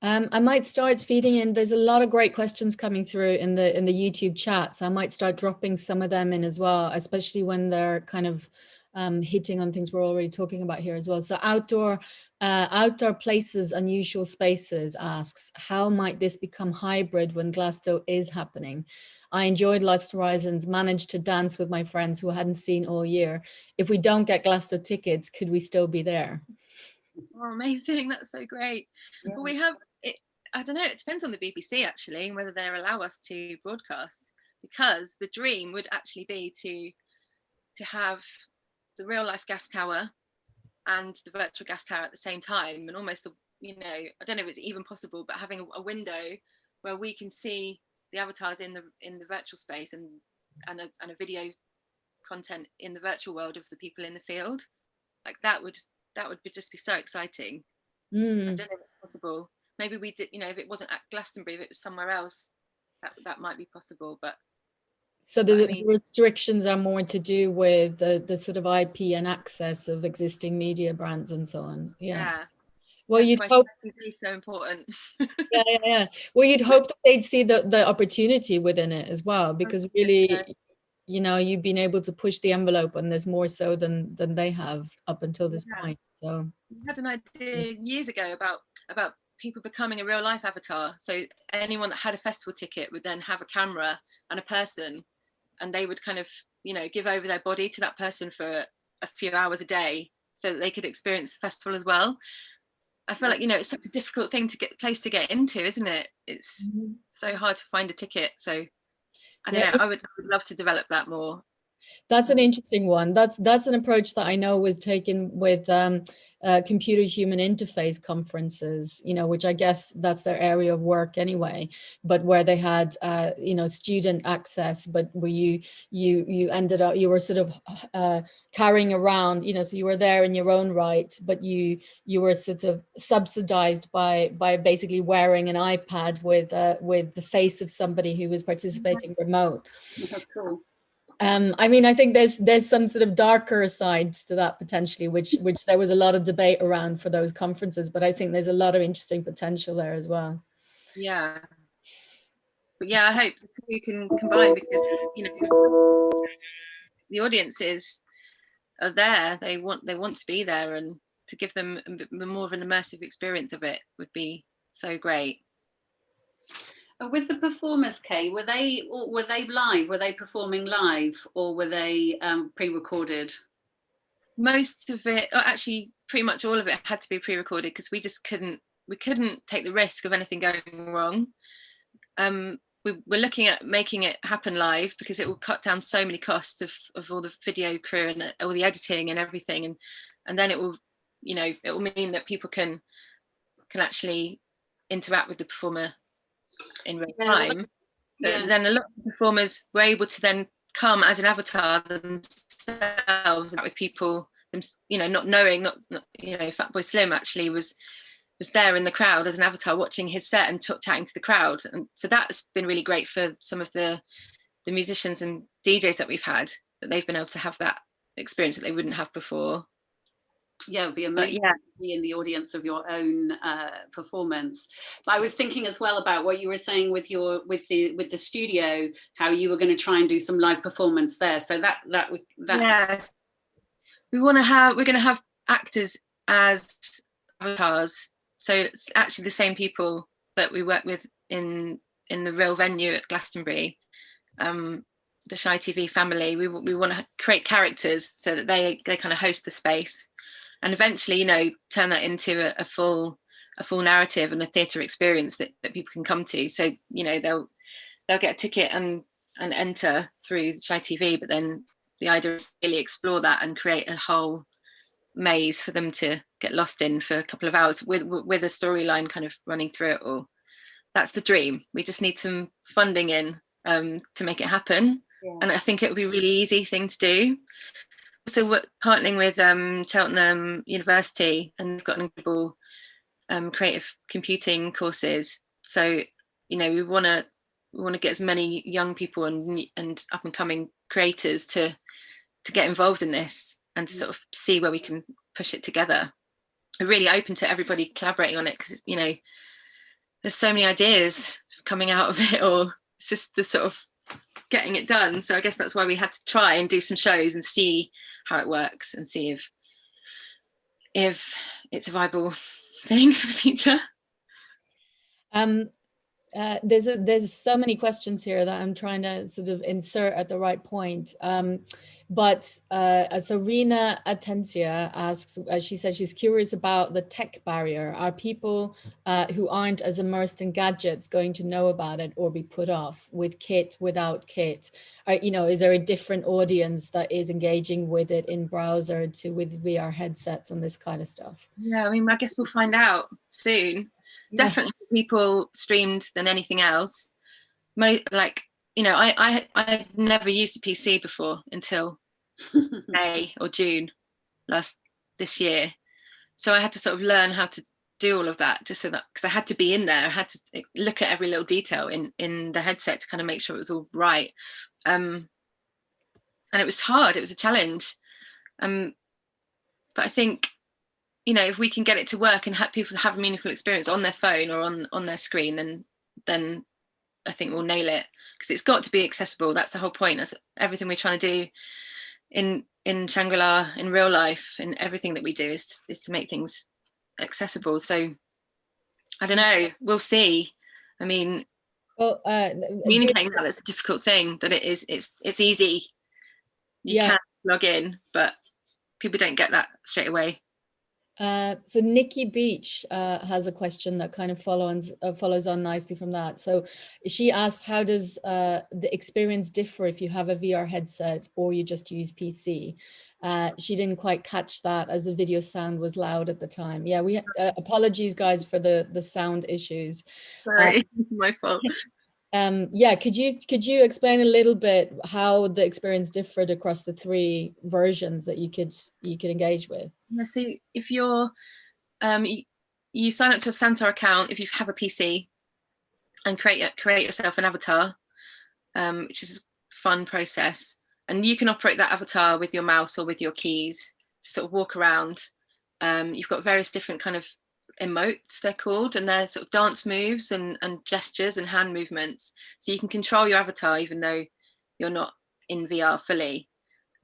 I might start feeding in. There's a lot of great questions coming through in the YouTube chat, so I might start dropping some of them in as well, especially when they're kind of hitting on things we're already talking about here as well. So outdoor places, unusual spaces asks, how might this become hybrid when Glasgow is happening? I enjoyed Lost Horizons, managed to dance with my friends who I hadn't seen all year. If we don't get Glasgow tickets, could we still be there? Oh, amazing. That's so great. Yeah. But we have it, I don't know, it depends on the BBC actually, whether they allow us to broadcast, because the dream would actually be to have the real life gas tower and the virtual gas tower at the same time, and almost, I don't know if it's even possible, but having a window where we can see the avatars in the virtual space and a video content in the virtual world of the people in the field. Like that would just be so exciting. I don't know if it's possible. Maybe we did, if it wasn't at Glastonbury, if it was somewhere else, that might be possible. But so the restrictions are more to do with the sort of IP and access of existing media brands and so on. Yeah. Well, you'd hope it's so important. yeah. Well, you'd hope that they'd see the opportunity within it as well, because really, you've been able to push the envelope, and there's more so than they have up until this point. So we had an idea years ago about people becoming a real life avatar. So anyone that had a festival ticket would then have a camera and a person, and they would kind of, give over their body to that person for a few hours a day so that they could experience the festival as well. I feel like, it's such a difficult place to get into, isn't it? It's so hard to find a ticket. So I don't know, I would love to develop that more. That's an interesting one. That's an approach that I know was taken with computer human interface conferences, which I guess that's their area of work anyway, but where they had student access, but where you ended up, you were sort of carrying around, so you were there in your own right, but you were sort of subsidized by basically wearing an iPad with the face of somebody who was participating remote. That's cool. I mean, I think there's some sort of darker sides to that potentially, which there was a lot of debate around for those conferences, but I think there's a lot of interesting potential there as well. Yeah. But yeah, I hope we can combine, because the audiences are there. They want to be there, and to give them a bit more of an immersive experience of it would be so great. With the performers, Kaye, were they live? Were they performing live, or were they pre-recorded? Most of it, actually pretty much all of it, had to be pre-recorded, because we just couldn't take the risk of anything going wrong. We're looking at making it happen live, because it will cut down so many costs of all the video crew and all the editing and everything, and then it will mean that people can actually interact with the performer in real time. But then a lot of performers were able to then come as an avatar themselves, with people, not knowing, Fatboy Slim actually was there in the crowd as an avatar, watching his set and chatting to the crowd. And so that's been really great for some of the musicians and DJs that we've had, that they've been able to have that experience that they wouldn't have before. Yeah, it would be amazing to be in the audience of your own performance. But I was thinking as well about what you were saying with the studio, how you were going to try and do some live performance there. So that's yes, we're going to have actors as avatars. So it's actually the same people that we work with in the real venue at Glastonbury, the Shy TV family. We want to create characters so that they kind of host the space, and eventually, turn that into a full narrative and a theatre experience that people can come to. So, they'll get a ticket and enter through Shy TV, but then the idea is to really explore that and create a whole maze for them to get lost in for a couple of hours with a storyline kind of running through it all. That's the dream. We just need some funding in to make it happen. Yeah. And I think it would be a really easy thing to do. Also, we're partnering with Cheltenham University, and they've got an incredible creative computing courses. So, we want to get as many young people and up and coming creators to get involved in this, and to sort of see where we can push it together. We're really open to everybody collaborating on it, because there's so many ideas coming out of it, or it's just the sort of getting it done. So I guess that's why we had to try and do some shows and see how it works, and see if it's a viable thing for the future. There's so many questions here that I'm trying to sort of insert at the right point. So Rina Atencia asks, she says she's curious about the tech barrier. Are people who aren't as immersed in gadgets going to know about it or be put off with kit, without kit? Is there a different audience that is engaging with it in browser to with VR headsets and this kind of stuff? Yeah, I mean, I guess we'll find out soon. Yeah. Definitely people streamed than anything else. I never used a PC before until May or June this year. So I had to sort of learn how to do all of that, just so that, because I had to be in there, I had to look at every little detail in the headset to kind of make sure it was all right. And it was hard, it was a challenge. But I think, if we can get it to work and have people have a meaningful experience on their phone or on their screen, then I think we'll nail it, because it's got to be accessible. That's the whole point. That's everything we're trying to do in Shangri-La, in real life, and everything that we do is to make things accessible. So I don't know, we'll see. I mean, communicating that's a difficult thing. That it's easy. You can log in, but people don't get that straight away. So Nikki Beach has a question that kind of follows on nicely from that. So she asked, how does the experience differ if you have a VR headset or you just use PC? She didn't quite catch that, as the video sound was loud at the time. Yeah, we apologies guys for the sound issues. Sorry, my fault. Could you explain a little bit how the experience differed across the three versions that you could engage with? Yeah, so if you're you sign up to a Santar account if you have a PC, and create yourself an avatar, which is a fun process, and you can operate that avatar with your mouse or with your keys to sort of walk around. You've got various different kind of emotes, they're called, and they're sort of dance moves and gestures and hand movements. So you can control your avatar even though you're not in VR fully,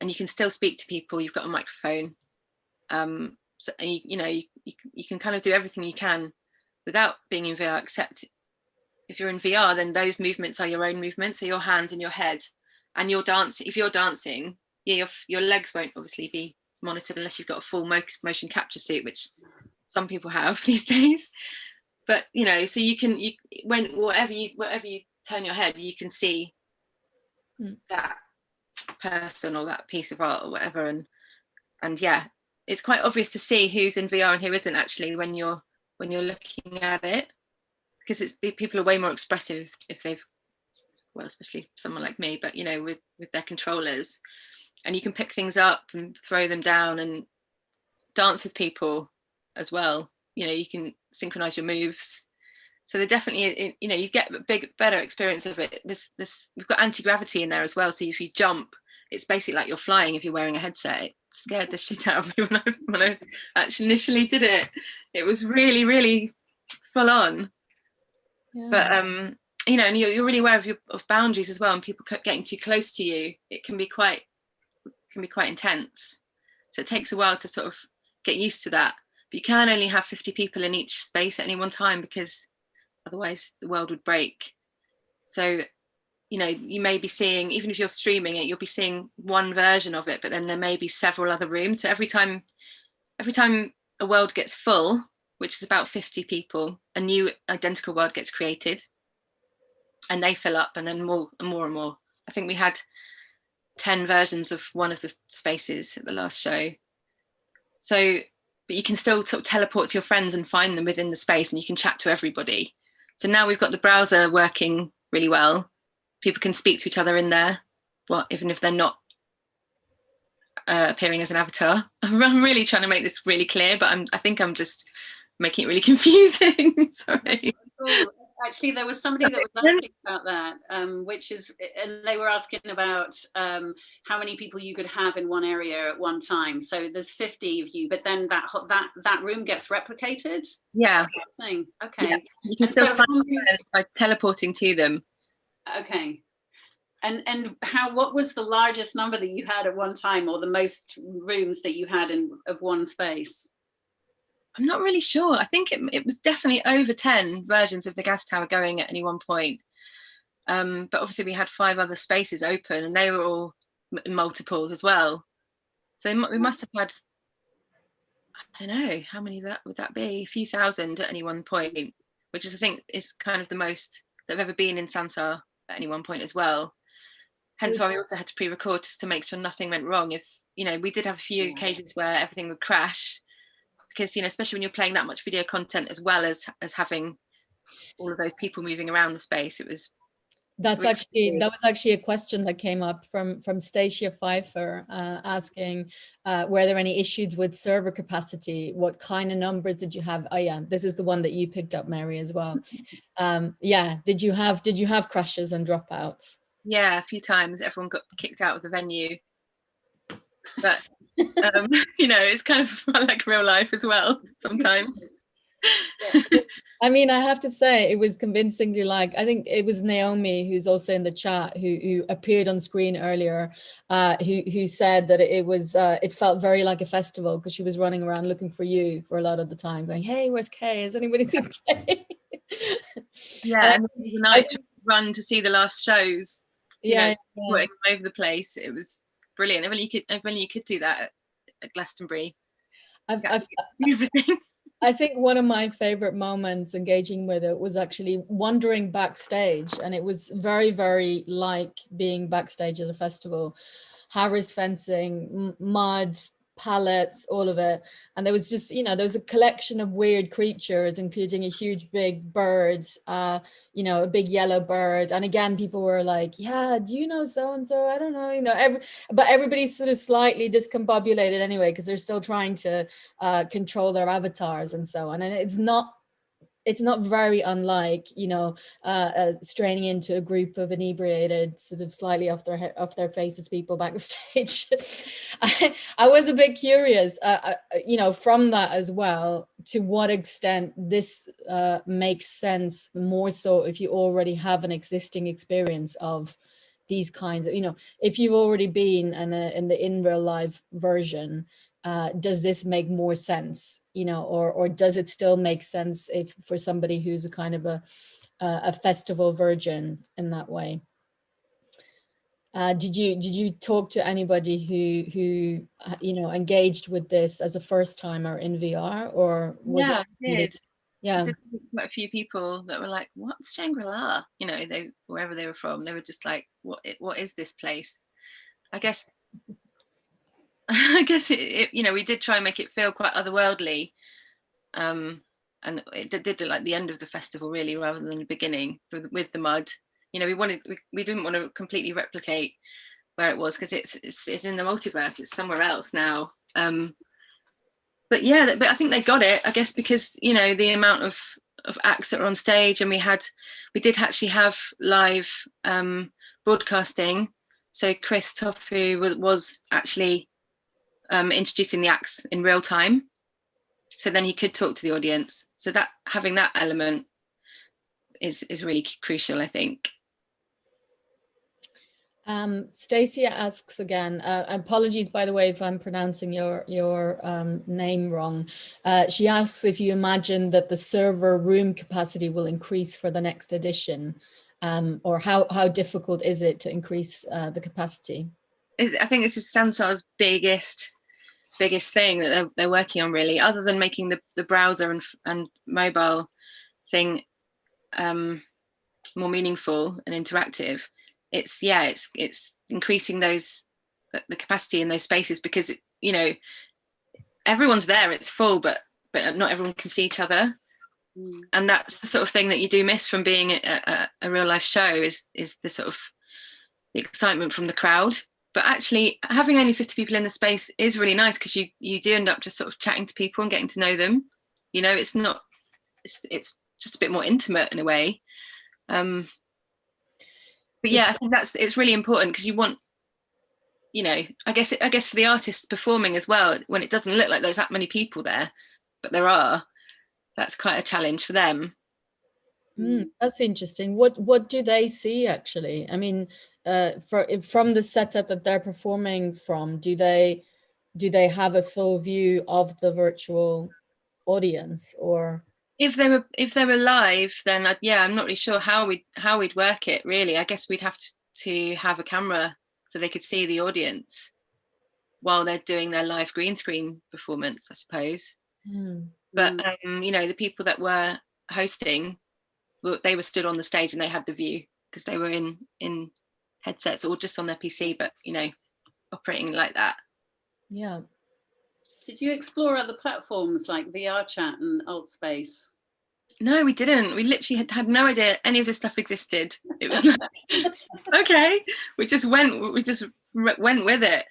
and you can still speak to people. You've got a microphone. So you can kind of do everything you can without being in VR, except if you're in VR, then those movements are your own movements, so your hands and your head, and your dance. If you're dancing, your legs won't obviously be monitored unless you've got a full motion capture suit, which some people have these days. But so you can whatever you turn your head, you can see that person or that piece of art or whatever, and yeah, it's quite obvious to see who's in VR and who isn't actually when you're looking at it, because people are way more expressive if they've, well, especially someone like me, but with their controllers, and you can pick things up and throw them down and dance with people as well. You can synchronize your moves, so they're definitely, you get a better experience of it. We've got anti-gravity in there as well, so if you jump, it's basically like you're flying if you're wearing a headset. It scared the shit out of me when I actually initially did it. It was really, really full on. Yeah. But and you're really aware of boundaries as well, and people getting too close to you. It can be quite intense. So it takes a while to sort of get used to that. But you can only have 50 people in each space at any one time, because otherwise the world would break. So you may be seeing, even if you're streaming it, you'll be seeing one version of it, but then there may be several other rooms. So every time a world gets full, which is about 50 people, a new identical world gets created, and they fill up, and then more and more and more. I think we had 10 versions of one of the spaces at the last show. So, but you can still sort of teleport to your friends and find them within the space, and you can chat to everybody. So now we've got the browser working really well. People can speak to each other in there, even if they're not appearing as an avatar. I'm really trying to make this really clear, but I think I'm just making it really confusing. Sorry. Oh, actually, there was somebody that was asking about that, and they were asking about how many people you could have in one area at one time. So there's 50 of you, but then that room gets replicated. Yeah. Saying okay. Yeah. You can still find them by teleporting to them. Okay. And what was the largest number that you had at one time, or the most rooms that you had of one space? I'm not really sure. I think it was definitely over 10 versions of the gas tower going at any one point. But obviously we had 5 other spaces open, and they were all multiples as well. So we must have had, I don't know, how many would that be? A few thousand at any one point, which I think is kind of the most that have ever been in Sansar at any one point as well. Hence why we also had to pre-record, just to make sure nothing went wrong. If we did have a few occasions where everything would crash, because especially when you're playing that much video content as well as having all of those people moving around the space, it was that was actually a question that came up from Stacia Pfeiffer, asking were there any issues with server capacity? What kind of numbers did you have? Oh yeah, this is the one that you picked up, Mary, as well. Yeah, did you have crashes and dropouts? Yeah, a few times. Everyone got kicked out of the venue, but it's kind of like real life as well sometimes. I mean, I have to say it was convincingly, I think it was Naomi, who's also in the chat, who appeared on screen earlier, who said that it felt very like a festival, because she was running around looking for you for a lot of the time, going, hey, where's Kaye? Has anybody seen Kaye? Yeah, and the night to run to see the last shows, working over the place. It was brilliant. If only you could do that at Glastonbury. I think one of my favorite moments engaging with it was actually wandering backstage, and it was very, very like being backstage at a festival. Harris fencing, mud, pallets, all of it. And there was just, there was a collection of weird creatures, including a huge big bird, a big yellow bird. And again, people were like, yeah, do you know so-and-so? I don't know, but everybody's sort of slightly discombobulated anyway, because they're still trying to control their avatars and so on. And it's not it's not very unlike, you know, straining into a group of inebriated, sort of slightly off their faces people backstage. I was a bit curious, you know, from that as well, to what extent this makes sense, more so if you already have an existing experience of these kinds of, you know, if you've already been in the in real life version, does this make more sense, you know, or does it still make sense if for somebody who's a kind of a festival virgin in that way? Did you talk to anybody who you know, engaged with this as a first timer in VR, or was yeah, it? I did. Yeah, I did quite a few people that were like, "What's Shangri-La?" You know, they, wherever they were from, they were just like, "What is this place?" I guess I guess it, you know, we did try and make it feel quite otherworldly, and it did look like the end of the festival really, rather than the beginning with the mud. You know, we didn't want to completely replicate where it was, because it's in the multiverse, it's somewhere else now. But yeah, but I think they got it, I guess, because, you know, the amount of acts that were on stage, and we did actually have live broadcasting. So Chris Tofu was actually introducing the acts in real time, so then he could talk to the audience. So that, having that element is really crucial, I think. Stacia asks again, apologies by the way if I'm pronouncing your name wrong. She asks if you imagine that the server room capacity will increase for the next edition, or how difficult is it to increase the capacity? I think this is Sansar's biggest thing that they're working on, really, other than making the browser and mobile thing more meaningful and interactive. It's increasing the capacity in those spaces, because, you know, everyone's there, it's full, but not everyone can see each other. And that's the sort of thing that you do miss from being a real life show, is the sort of the excitement from the crowd. But actually having only 50 people in the space is really nice, because you do end up just sort of chatting to people and getting to know them. You know, it's just a bit more intimate in a way. But yeah, I think it's really important, because you want, you know, I guess for the artists performing as well, when it doesn't look like there's that many people there, but there are, that's quite a challenge for them. That's interesting. What do they see actually? I mean, from the setup that they're performing from, do they have a full view of the virtual audience, or? If they were live, then I'm not really sure how we'd work it, really. I guess we'd have to have a camera so they could see the audience while they're doing their live green screen performance, I suppose. But you know, the people that were hosting, they were stood on the stage and they had the view, because they were in headsets or just on their PC, but, you know, operating like that. Yeah. Did you explore other platforms like VRChat and AltSpace? No, we didn't. We literally had no idea any of this stuff existed. It was like, okay, we just went with it.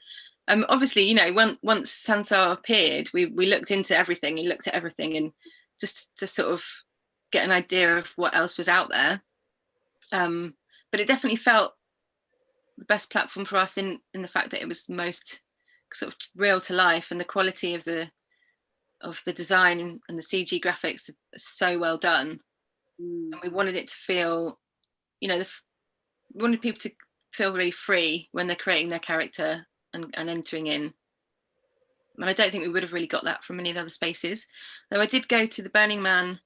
Obviously, you know, once Sansar appeared, we looked into everything. He looked at everything, and just to sort of get an idea of what else was out there. But it definitely felt the best platform for us in the fact that it was most sort of real to life, and the quality of the design and the CG graphics are so well done. And we wanted it to feel, you know, we wanted people to feel really free when they're creating their character and entering in. And I don't think we would have really got that from any of the other spaces. Though I did go to the Burning Man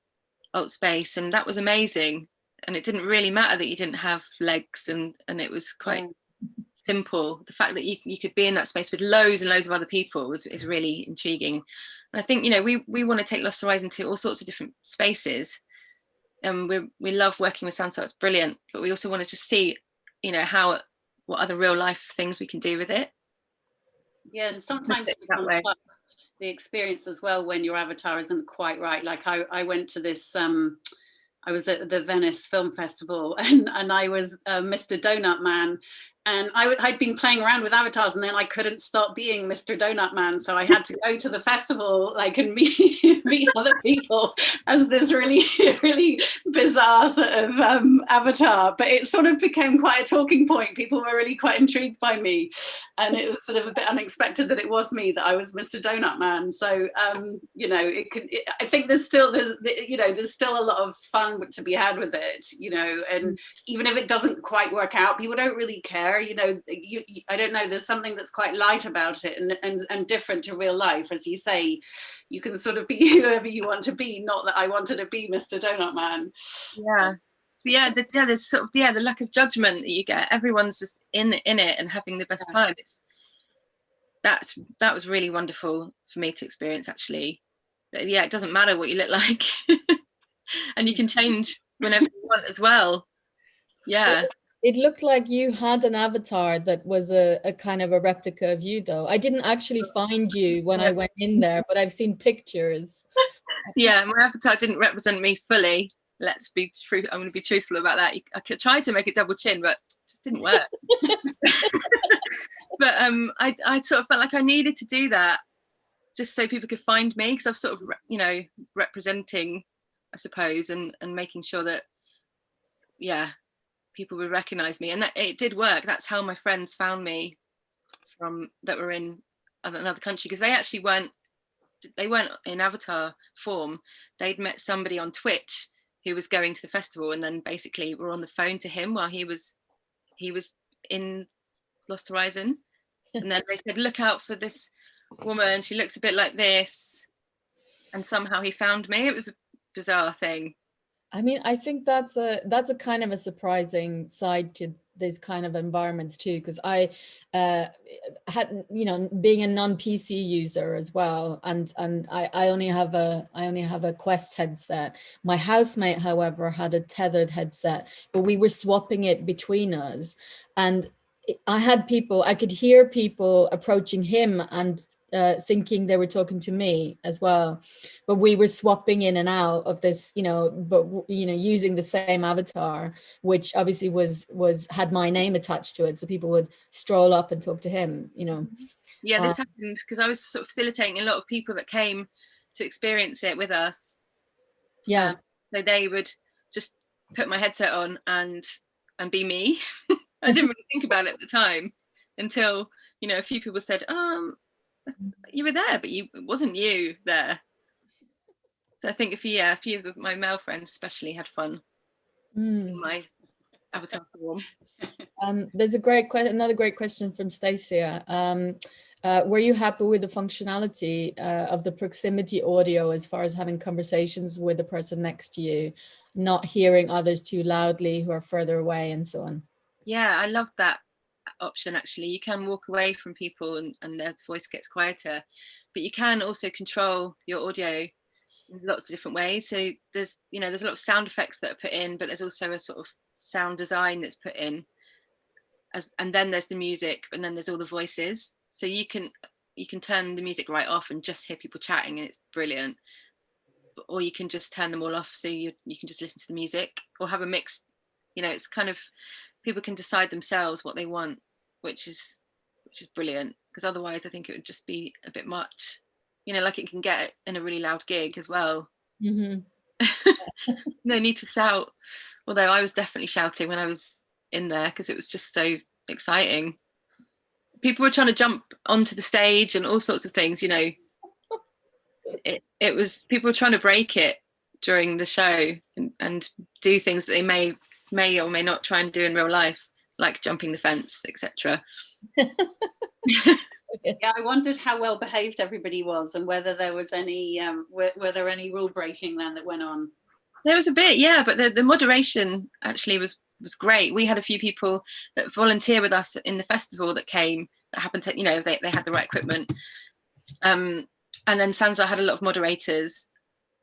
alt space, and that was amazing. And it didn't really matter that you didn't have legs, and it was quite simple. The fact that you could be in that space with loads and loads of other people is really intriguing. And I think, you know, we want to take Lost Horizon to all sorts of different spaces. And we love working with Sansar, it's brilliant. But we also wanted to see, you know, what other real life things we can do with it. Yeah, and sometimes it becomes part of the experience as well when your avatar isn't quite right. Like I went to this, I was at the Venice Film Festival, and I was Mr. Donut Man, I'd been playing around with avatars, and then I couldn't stop being Mr. Donut Man, so I had to go to the festival, like, and meet other people as this really, really bizarre sort of avatar. But it sort of became quite a talking point. People were really quite intrigued by me, and it was sort of a bit unexpected that it was me, that I was Mr. Donut Man. So you know, I think there's still a lot of fun to be had with it, you know, and even if it doesn't quite work out, people don't really care. You know, I don't know, there's something that's quite light about it, and different to real life. As you say, you can sort of be whoever you want to be, not that I wanted to be Mr. Donut Man. There's sort of the lack of judgment that you get. Everyone's just in it and having the best time. That was really wonderful for me to experience, actually. But yeah, it doesn't matter what you look like. And you can change whenever you want as well. Yeah. It looked like you had an avatar that was a kind of a replica of you, though. I didn't actually find you when I went in there, but I've seen pictures. Yeah, my avatar didn't represent me fully. Let's be true. I'm going to be truthful about that. I could try to make a double chin, but it just didn't work. But I sort of felt like I needed to do that just so people could find me, because I've sort of, you know, representing, I suppose, and making sure that, yeah, people would recognize me. And it did work. That's how my friends found me that were in another country, because they actually weren't in avatar form. They'd met somebody on Twitch who was going to the festival, and then basically were on the phone to him while he was in Lost Horizon. And then they said, look out for this woman, she looks a bit like this, and somehow he found me. It was a bizarre thing. I mean, I think that's a kind of a surprising side to these kind of environments too, because I had, you know, being a non-PC user as well, and I only have a Quest headset. My housemate, however, had a tethered headset, but we were swapping it between us, and I could hear people approaching him and thinking they were talking to me as well, but we were swapping in and out of this, you know, but, you know, using the same avatar, which obviously had my name attached to it, so people would stroll up and talk to him, you know. Yeah, this happened because I was sort of facilitating a lot of people that came to experience it with us. Yeah. So they would just put my headset on and be me. I didn't really think about it at the time until, you know, a few people said, you were there, but it wasn't you there. So I think a few of my male friends especially had fun in my avatar form. There's another great question from Stacia. Were you happy with the functionality of the proximity audio, as far as having conversations with the person next to you, not hearing others too loudly who are further away, and so on? Yeah, I love that option, actually. You can walk away from people and their voice gets quieter, but you can also control your audio in lots of different ways. So there's a lot of sound effects that are put in, but there's also a sort of sound design that's put in, and then there's the music, and then there's all the voices. So you can turn the music right off and just hear people chatting, and it's brilliant. Or you can just turn them all off, so you can just listen to the music, or have a mix. You know, it's kind of, people can decide themselves what they want, which is brilliant, because otherwise I think it would just be a bit much, you know, like it can get in a really loud gig as well. No need to shout, although I was definitely shouting when I was in there, because it was just so exciting. People were trying to jump onto the stage and all sorts of things, you know. It was, people were trying to break it during the show and do things that they may or may not try and do in real life, like jumping the fence, etc. Yeah, I wondered how well behaved everybody was, and whether there was any were there any rule breaking then that went on. There was a bit, yeah, but the moderation actually was great. We had a few people that volunteer with us in the festival that came, that happened to, you know, they had the right equipment, and then Sansa had a lot of moderators,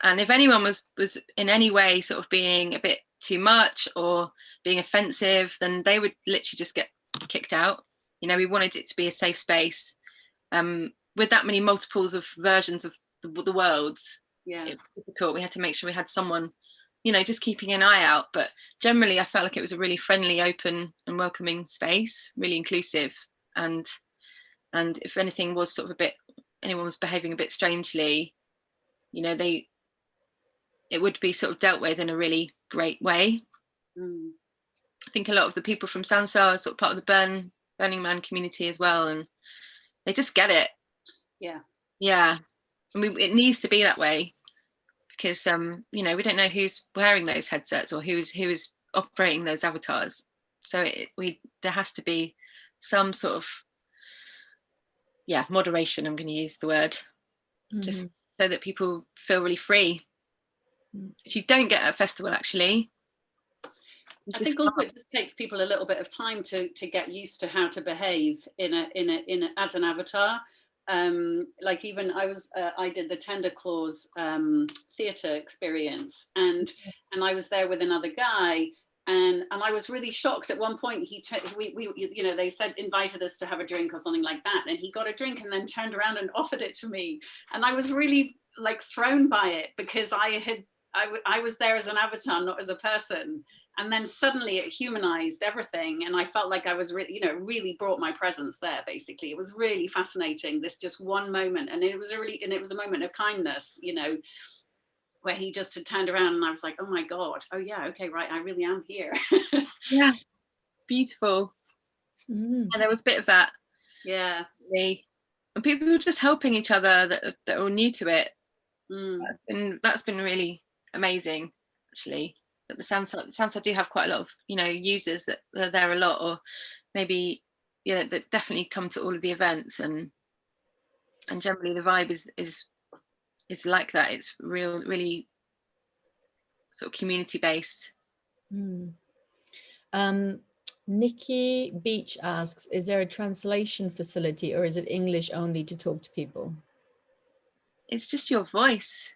and if anyone was in any way sort of being a bit too much or being offensive, then they would literally just get kicked out. You know, we wanted it to be a safe space, with that many multiples of versions of the worlds. Yeah, it was difficult. We had to make sure we had someone, you know, just keeping an eye out. But generally I felt like it was a really friendly, open and welcoming space, really inclusive. And if anything was sort of anyone was behaving a bit strangely, you know, it would be sort of dealt with in a really great way. I think a lot of the people from Sansa are sort of part of the Burning Man community as well, and they just get it. Yeah. I mean, it needs to be that way, because you know, we don't know who's wearing those headsets or who is operating those avatars. So there has to be some sort of moderation. I'm going to use the word, just so that people feel really free, which you don't get at a festival actually. I think also it just takes people a little bit of time to get used to how to behave in a as an avatar. Like even I did the Tender Claws theatre experience, and I was there with another guy, and I was really shocked at one point. We you know, they said invited us to have a drink or something like that, and he got a drink and then turned around and offered it to me, and I was really like thrown by it, because I was there as an avatar, not as a person. And then suddenly it humanized everything. And I felt like I was really brought my presence there, basically. It was really fascinating, this just one moment. And it was a moment of kindness, you know, where he just had turned around and I was like, oh my God, oh yeah, okay, right, I really am here. Yeah, beautiful. And there was a bit of that. Yeah. And people were just helping each other that are new to it. And that's been really amazing, actually. That the Sansa do have quite a lot of, you know, users that are there a lot, or maybe, you know, that definitely come to all of the events, and generally the vibe is like that. It's really sort of community based. Nikki Beach asks, is there a translation facility, or is it English only to talk to people? It's just your voice.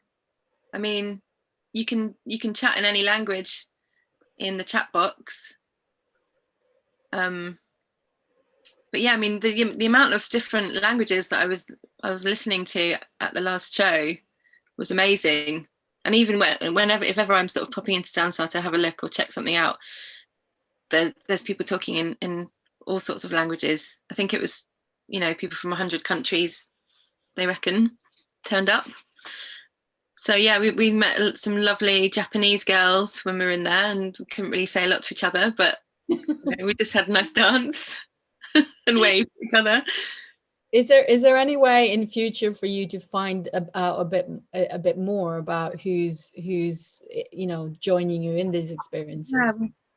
I mean, you can chat in any language in the chat box. But yeah, I mean, the amount of different languages that I was listening to at the last show was amazing. And even if ever I'm sort of popping into Sansa to have a look or check something out, there's people talking in all sorts of languages. I think it was, you know, people from 100 countries, they reckon, turned up. So yeah, we met some lovely Japanese girls when we were in there, and we couldn't really say a lot to each other, but you know, we just had a nice dance and waved to each other. Is there any way in future for you to find out a bit more about who's you know, joining you in these experiences? Yeah,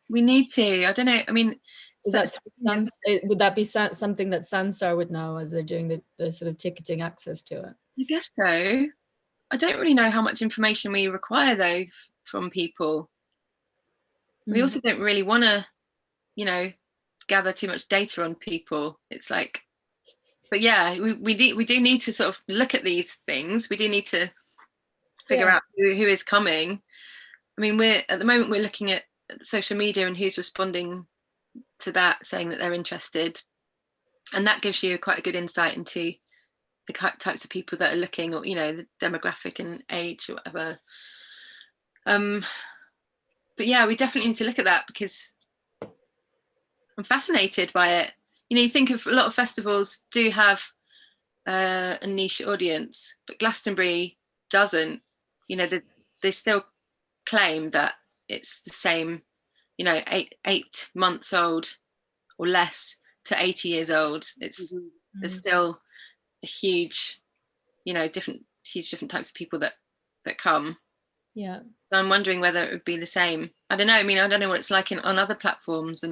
we need to. I don't know. I mean, would that be something that Sansa would know, as they're doing the sort of ticketing access to it? I guess so. I don't really know how much information we require though from people. We also don't really want to, you know, gather too much data on people. It's like, but yeah, we do need to sort of look at these things. We do need to figure out who is coming. I mean, at the moment we're looking at social media and who's responding to that, saying that they're interested, and that gives you quite a good insight into the types of people that are looking, or, you know, the demographic and age or whatever. But yeah, we definitely need to look at that, because I'm fascinated by it. You know, you think of a lot of festivals do have a niche audience, but Glastonbury doesn't. You know, they still claim that it's the same, you know, 8 months old or less to 80 years old. It's there's still a huge, you know, different types of people that come. Yeah. So I'm wondering whether it would be the same. I don't know. I mean, I don't know what it's like on other platforms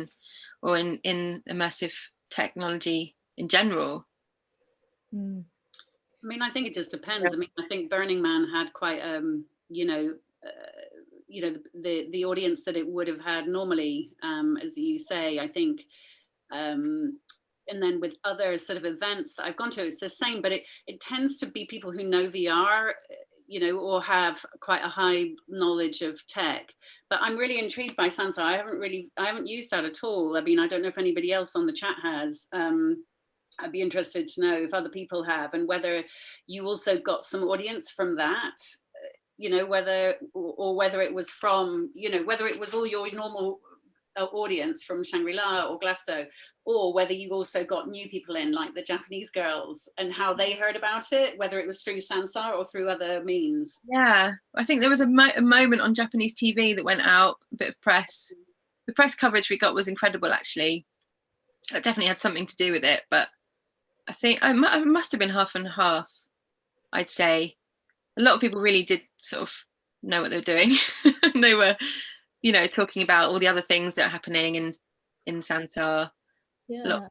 or in immersive technology in general. I mean, I think it just depends. I mean, I think Burning Man had quite, you know, the audience that it would have had normally, as you say. I think, and then with other sort of events that I've gone to, it's the same, but it tends to be people who know VR, you know, or have quite a high knowledge of tech. But I'm really intrigued by Sansa. I haven't used that at all. I mean, I don't know if anybody else on the chat has. I'd be interested to know if other people have, and whether you also got some audience from that, you know, whether it was from, you know, whether it was all your normal audience from Shangri-La or Glasgow, or whether you also got new people in, like the Japanese girls, and how they heard about it, whether it was through Sansar or through other means. Yeah, I think there was a moment on Japanese TV that went out, a bit of press. The press coverage we got was incredible, actually. That definitely had something to do with it, but I think I must have been half and half, I'd say. A lot of people really did sort of know what they were doing. They were, you know, talking about all the other things that are happening in Sansar. Yeah.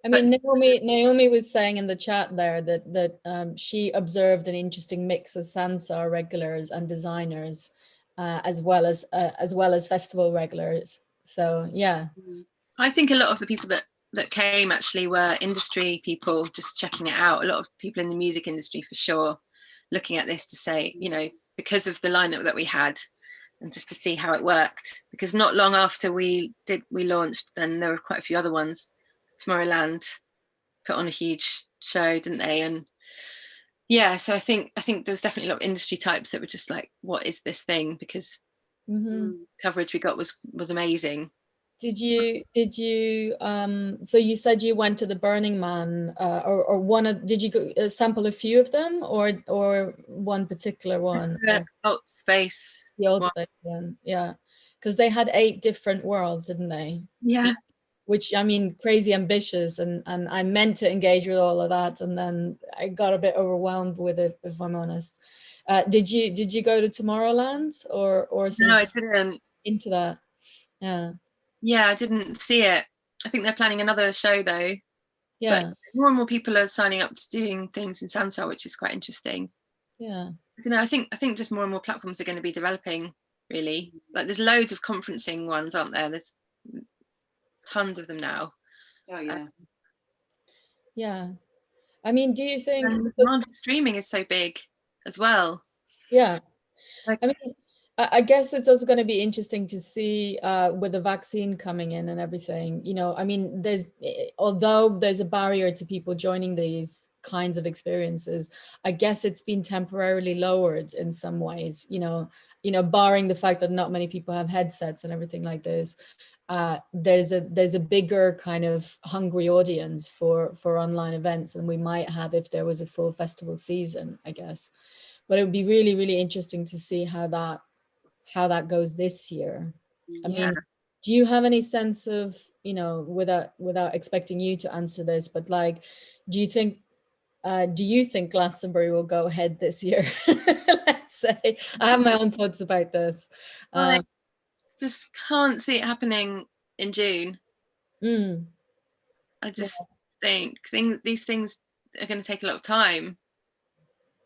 I mean, Naomi was saying in the chat there that she observed an interesting mix of Sansar regulars and designers, as well as festival regulars. So yeah, I think a lot of the people that came actually were industry people just checking it out. A lot of people in the music industry for sure, looking at this to say, you know, because of the lineup that we had, and just to see how it worked. Because not long after we launched, then there were quite a few other ones. Tomorrowland put on a huge show, didn't they? And yeah, so I think there was definitely a lot of industry types that were just like, what is this thing? Because coverage we got was amazing. Did you so you said you went to the Burning Man, or did you go, sample a few of them, or one particular one? The Old Space. The Old Space one, yeah, because they had 8 different worlds, didn't they? Yeah. Which, I mean, crazy ambitious, and I meant to engage with all of that, and then I got a bit overwhelmed with it, if I'm honest. Did you go to Tomorrowland or No, I didn't. Into that? Yeah, I didn't see it. I think they're planning another show though. Yeah. But more and more people are signing up to doing things in Sansar, which is quite interesting. Yeah. I don't know. I think just more and more platforms are going to be developing, really. Like there's loads of conferencing ones, aren't there? There's tons of them now. Oh yeah. Yeah. I mean, do you think demand for streaming is so big as well? Yeah. Like, I mean, I guess it's also going to be interesting to see with the vaccine coming in and everything, you know, I mean, although there's a barrier to people joining these kinds of experiences, I guess it's been temporarily lowered in some ways, you know, barring the fact that not many people have headsets and everything like this. There's a bigger kind of hungry audience for online events than we might have if there was a full festival season, I guess. But it would be really, really interesting to see how that goes this year. I mean, do you have any sense of, you know, without expecting you to answer this, but like, do you think Glastonbury will go ahead this year? Let's say. I have my own thoughts about this. I just can't see it happening in June. I just think these things are going to take a lot of time.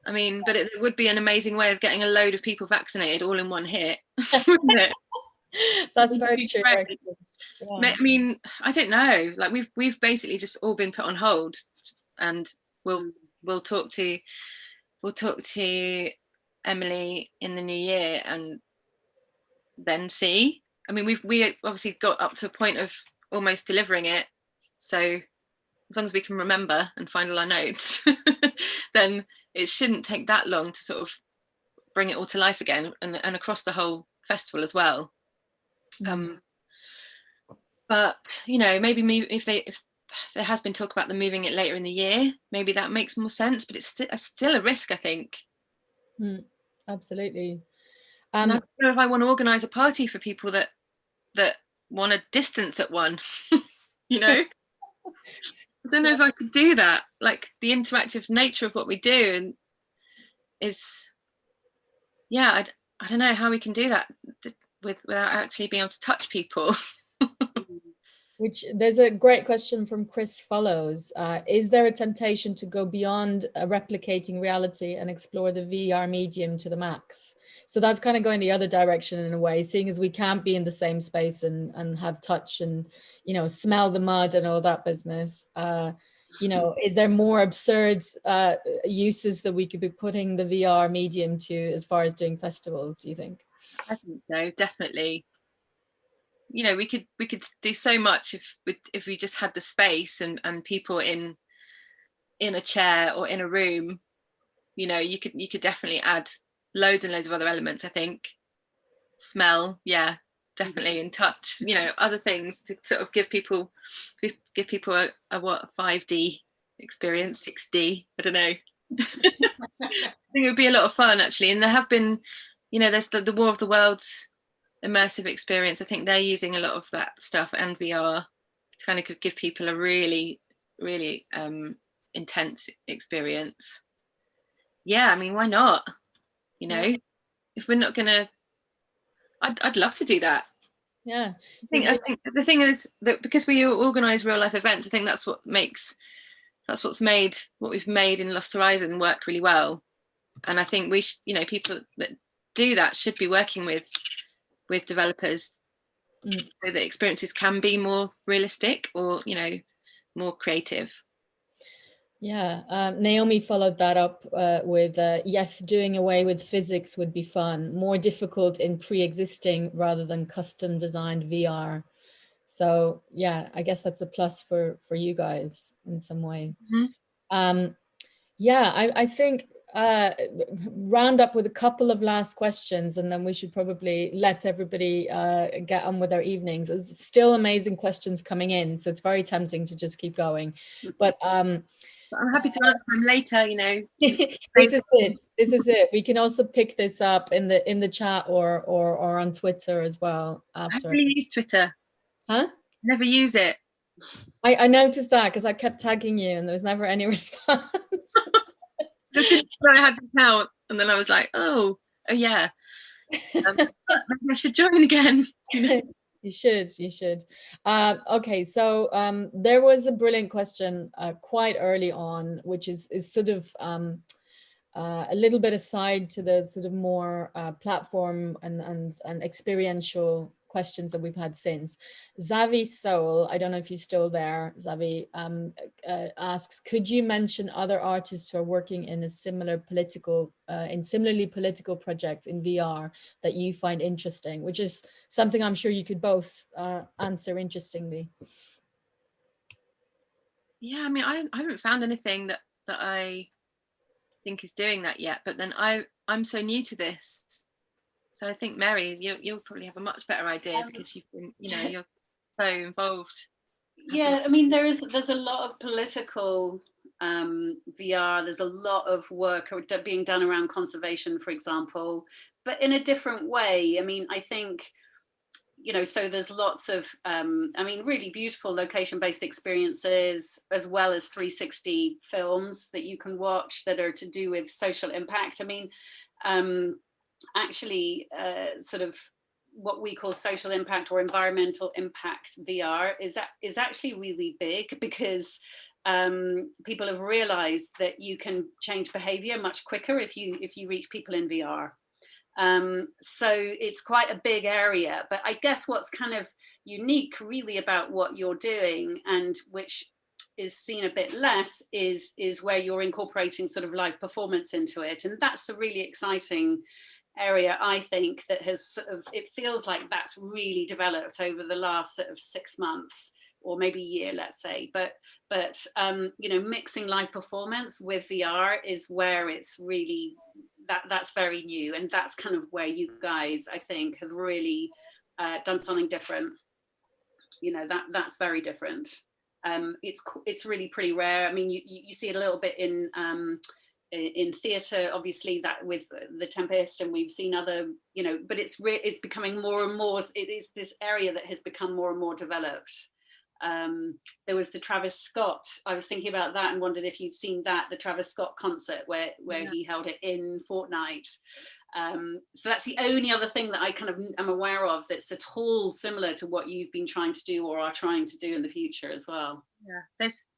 I mean, but it would be an amazing way of getting a load of people vaccinated all in one hit, wouldn't it? That's very true. Yeah. I mean, I don't know. Like we've basically just all been put on hold, and we'll talk to Emily in the new year and then see. I mean, we obviously got up to a point of almost delivering it, so as long as we can remember and find all our notes, then it shouldn't take that long to sort of bring it all to life again and across the whole festival as well. But you know, maybe if there has been talk about them moving it later in the year, maybe that makes more sense, but it's still a risk, I think. Absolutely. And I don't know if I want to organize a party for people that want a distance at one. You know, I don't know if I could do that. Like the interactive nature of what we do is, yeah, I don't know how we can do that without actually being able to touch people. Which there's a great question from Chris Follows. Is there a temptation to go beyond replicating reality and explore the VR medium to the max? So that's kind of going the other direction in a way, seeing as we can't be in the same space and have touch and, you know, smell the mud and all that business. You know, is there more absurd uses that we could be putting the VR medium to as far as doing festivals, do you think? I think so, definitely. You know, we could do so much if we just had the space and people in a chair or in a room. You know, you could definitely add loads and loads of other elements. I think smell, yeah, definitely, and touch, other things to sort of give people a 5D experience, 6D, I don't know. I think it would be a lot of fun, actually. And there have been, there's the War of the Worlds immersive experience. I think they're using a lot of that stuff and VR to kind of give people a really, really intense experience. Yeah, I mean, why not? If we're not gonna, I'd love to do that. Yeah, I think the thing is that because we organise real life events, I think that's what's made what we've made in Lost Horizon work really well. And I think we should, people that do that should be working with developers so that experiences can be more realistic or, more creative. Yeah, Naomi followed that up with, yes, doing away with physics would be fun, more difficult in pre-existing rather than custom designed VR. So yeah, I guess that's a plus for you guys in some way. Yeah, I think round up with a couple of last questions, and then we should probably let everybody get on with their evenings. There's still amazing questions coming in, so it's very tempting to just keep going. But I'm happy to answer them later. This is it. We can also pick this up in the chat or on Twitter as well after. I really use Twitter. Huh? Never use it. I noticed that because I kept tagging you and there was never any response. I had the account and then I was like, oh yeah, maybe I should join again. You should. Okay, so there was a brilliant question quite early on, which is sort of a little bit aside to the sort of more platform and experiential questions that we've had since. Zavi Soul, I don't know if you're still there, Zavi, asks, could you mention other artists who are working in a similarly political project in VR that you find interesting, which is something I'm sure you could both answer interestingly. Yeah, I mean, I haven't found anything that I think is doing that yet, but then I'm so new to this. So I think, Mary, you'll probably have a much better idea because you've been, you're so involved. Yeah, I mean, there's a lot of political VR. There's a lot of work being done around conservation, for example, but in a different way. I mean, I think, so there's lots of, really beautiful location-based experiences, as well as 360 films that you can watch that are to do with social impact. I mean, actually sort of what we call social impact or environmental impact VR is actually really big because people have realized that you can change behavior much quicker if you reach people in VR. So it's quite a big area, but I guess what's kind of unique really about what you're doing, and which is seen a bit less, is where you're incorporating sort of live performance into it. And that's the really exciting area, I think, that has sort of, it feels like that's really developed over the last sort of 6 months or maybe year, let's say. But mixing live performance with VR is where it's really, that's very new. And that's kind of where you guys, I think, have really done something different. That's very different. It's really pretty rare. I mean, you see it a little bit in theatre, obviously, that with The Tempest, and we've seen other, but it's becoming more and more, it is this area that has become more and more developed. There was the Travis Scott, I was thinking about that and wondered if you'd seen that, the Travis Scott concert where yeah. He held it in Fortnite. So that's the only other thing that I kind of am aware of that's at all similar to what you've been trying to do or are trying to do in the future as well. Yeah,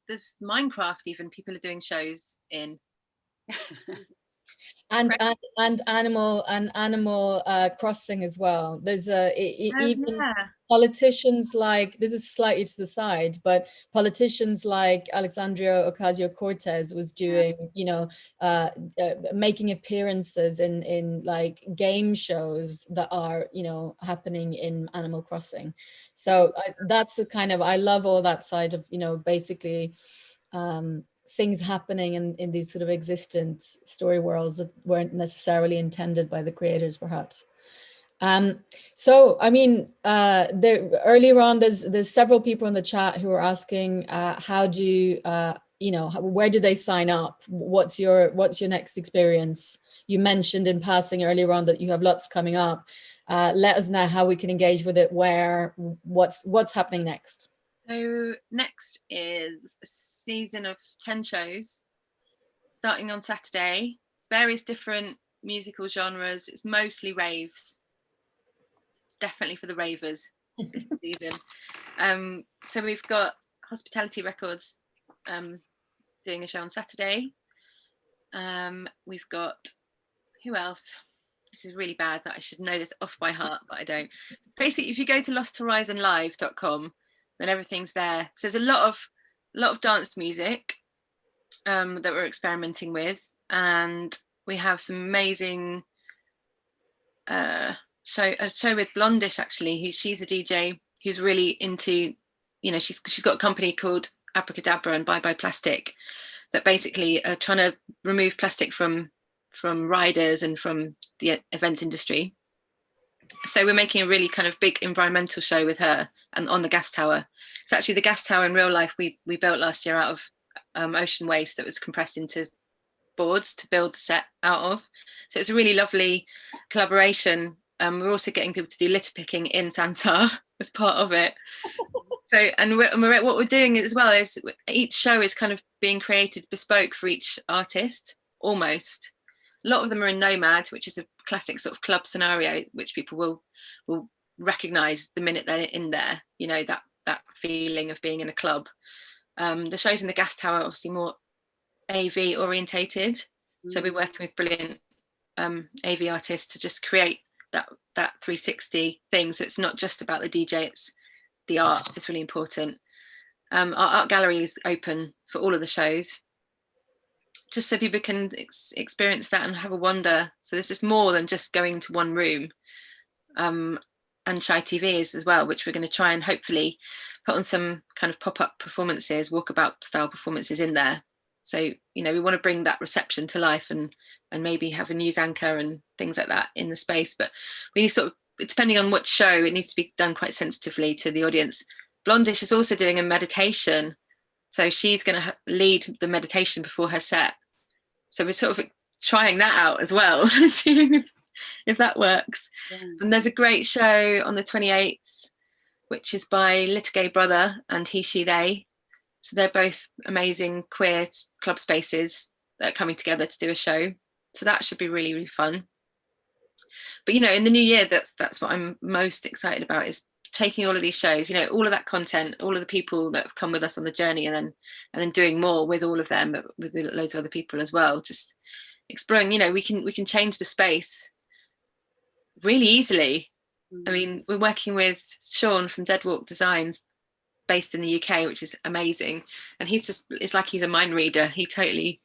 there's Minecraft, even people are doing shows in. and Animal Crossing as well. There's even politicians like, this is slightly to the side, but politicians like Alexandria Ocasio-Cortez was doing, making appearances in like game shows that are, happening in Animal Crossing. So that's a kind of, I love all that side of, basically things happening in these sort of existent story worlds that weren't necessarily intended by the creators, perhaps. So, I mean, earlier on, there's several people in the chat who are asking, how do you, where do they sign up? What's your next experience? You mentioned in passing earlier on that you have lots coming up. Let us know how we can engage with it, what's happening next. So next is a season of 10 shows starting on Saturday, various different musical genres. It's mostly raves, definitely for the ravers this season. So we've got Hospitality Records doing a show on Saturday. We've got, who else? This is really bad that I should know this off by heart, but I don't. Basically, if you go to losthorizonlive.com, then everything's there. So there's a lot of dance music that we're experimenting with, and we have some amazing show with Blondish, actually. She's a DJ who's really into, she's got a company called Abracadabra and Bye Bye Plastic that basically are trying to remove plastic from riders and from the event industry. So we're making a really kind of big environmental show with her, and on the gas tower. It's actually the gas tower in real life we built last year out of ocean waste that was compressed into boards to build the set out of. So it's a really lovely collaboration. We're also getting people to do litter picking in Sansar as part of it. So, and what we're doing as well is each show is kind of being created bespoke for each artist, almost. A lot of them are in Nomad, which is a classic sort of club scenario, which people will recognise the minute they're in there. That feeling of being in a club. The shows in the gas tower are obviously more AV orientated. Mm. So we're working with brilliant AV artists to just create that 360 thing. So it's not just about the DJ, it's the art is really important. Our art gallery is open for all of the shows, just so people can experience that and have a wander. So this is more than just going to one room. And Shy TV is as well, which we're going to try and hopefully put on some kind of pop-up performances, walkabout style performances in there. So, we want to bring that reception to life and maybe have a news anchor and things like that in the space. But we need sort of, depending on what show, it needs to be done quite sensitively to the audience. Blondish is also doing a meditation. So she's going to lead the meditation before her set. So we're sort of trying that out as well, seeing if that works. Yeah. And there's a great show on the 28th, which is by Little Gay Brother and He, She, They. So they're both amazing queer club spaces that are coming together to do a show. So that should be really, really fun. But, in the new year, that's what I'm most excited about, is taking all of these shows, all of that content, all of the people that have come with us on the journey, and then doing more with all of them, but with loads of other people as well. Just exploring, we can change the space really easily. I mean, we're working with Sean from Deadwalk Designs, based in the UK, which is amazing. And it's like he's a mind reader. He totally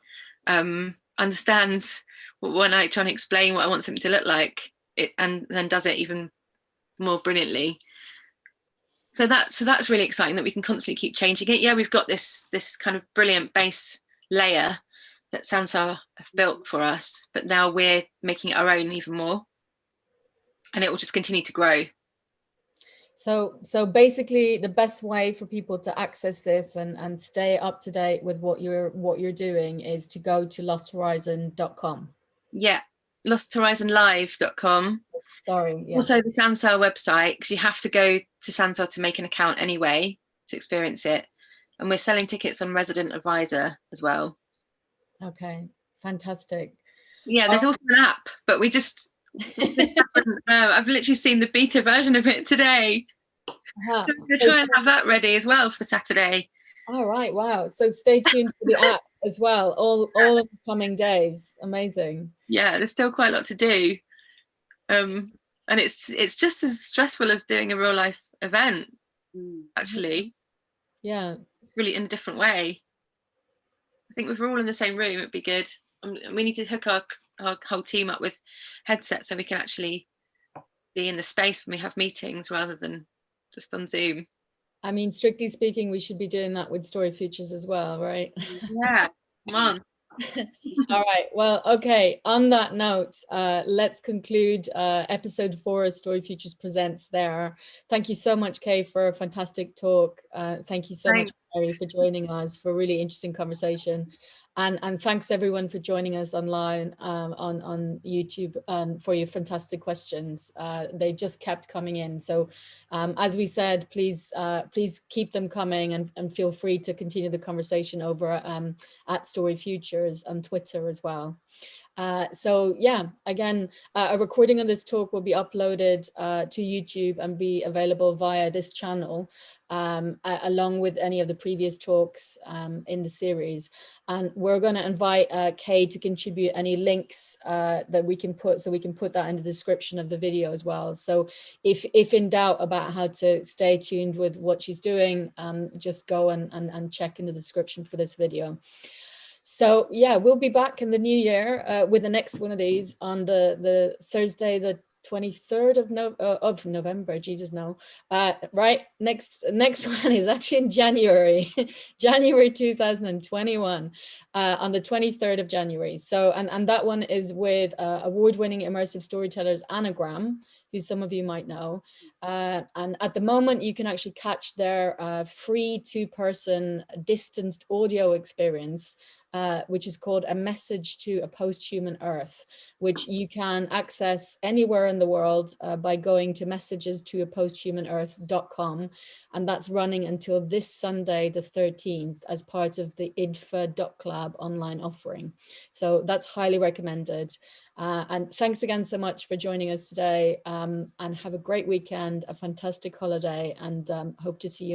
understands when I try and explain what I want something to look like, and then does it even more brilliantly. So that's really exciting, that we can constantly keep changing it. Yeah, we've got this kind of brilliant base layer that Sansar have built for us, but now we're making it our own even more, and it will just continue to grow. So basically, the best way for people to access this and stay up to date with what you're doing is to go to losthorizon.com. Yeah, losthorizonlive.com. Sorry. Yeah. Also the Sansar website, because you have to go to Sansar to make an account anyway to experience it. And we're selling tickets on Resident Advisor as well. Okay, fantastic. Yeah, there's also an app, but we just I've literally seen the beta version of it today. So we're trying and have that ready as well for Saturday. All right, wow. So stay tuned for the app as well, all of the coming days. Amazing. Yeah, there's still quite a lot to do. And it's just as stressful as doing a real life event, actually. Yeah. It's really in a different way. I think if we're all in the same room, it'd be good. We need to hook our whole team up with headsets so we can actually be in the space when we have meetings rather than just on Zoom. I mean, strictly speaking, we should be doing that with StoryFutures as well, right? Yeah, come on. All right. Well, okay. On that note, let's conclude episode 4 of StoryFutures Presents there. Thank you so much, Kaye, for a fantastic talk. Thank you so much, Mary, for joining us for a really interesting conversation. And thanks everyone for joining us online on YouTube for your fantastic questions. They just kept coming in. So as we said, please keep them coming and feel free to continue the conversation over at StoryFutures on Twitter as well. So yeah, again, a recording of this talk will be uploaded to YouTube and be available via this channel, along with any of the previous talks in the series. And we're going to invite Kaye to contribute any links that we can put, so we can put that in the description of the video as well. So if in doubt about how to stay tuned with what she's doing, just go and check in the description for this video. So yeah, we'll be back in the new year with the next one of these on the Thursday, the 23rd of November. Jesus, no. Right, next one is actually in January, January 2021, on the 23rd of January. So, and that one is with award-winning immersive storytellers Anagram, who some of you might know. And at the moment, you can actually catch their free 2-person distanced audio experience, which is called A Message to a Post-Human Earth, which you can access anywhere in the world by going to messagestoaposthhumanearth.com. And that's running until this Sunday, the 13th, as part of the IDFA.club online offering. So that's highly recommended. And thanks again so much for joining us today, and have a great weekend, a fantastic holiday, and hope to see you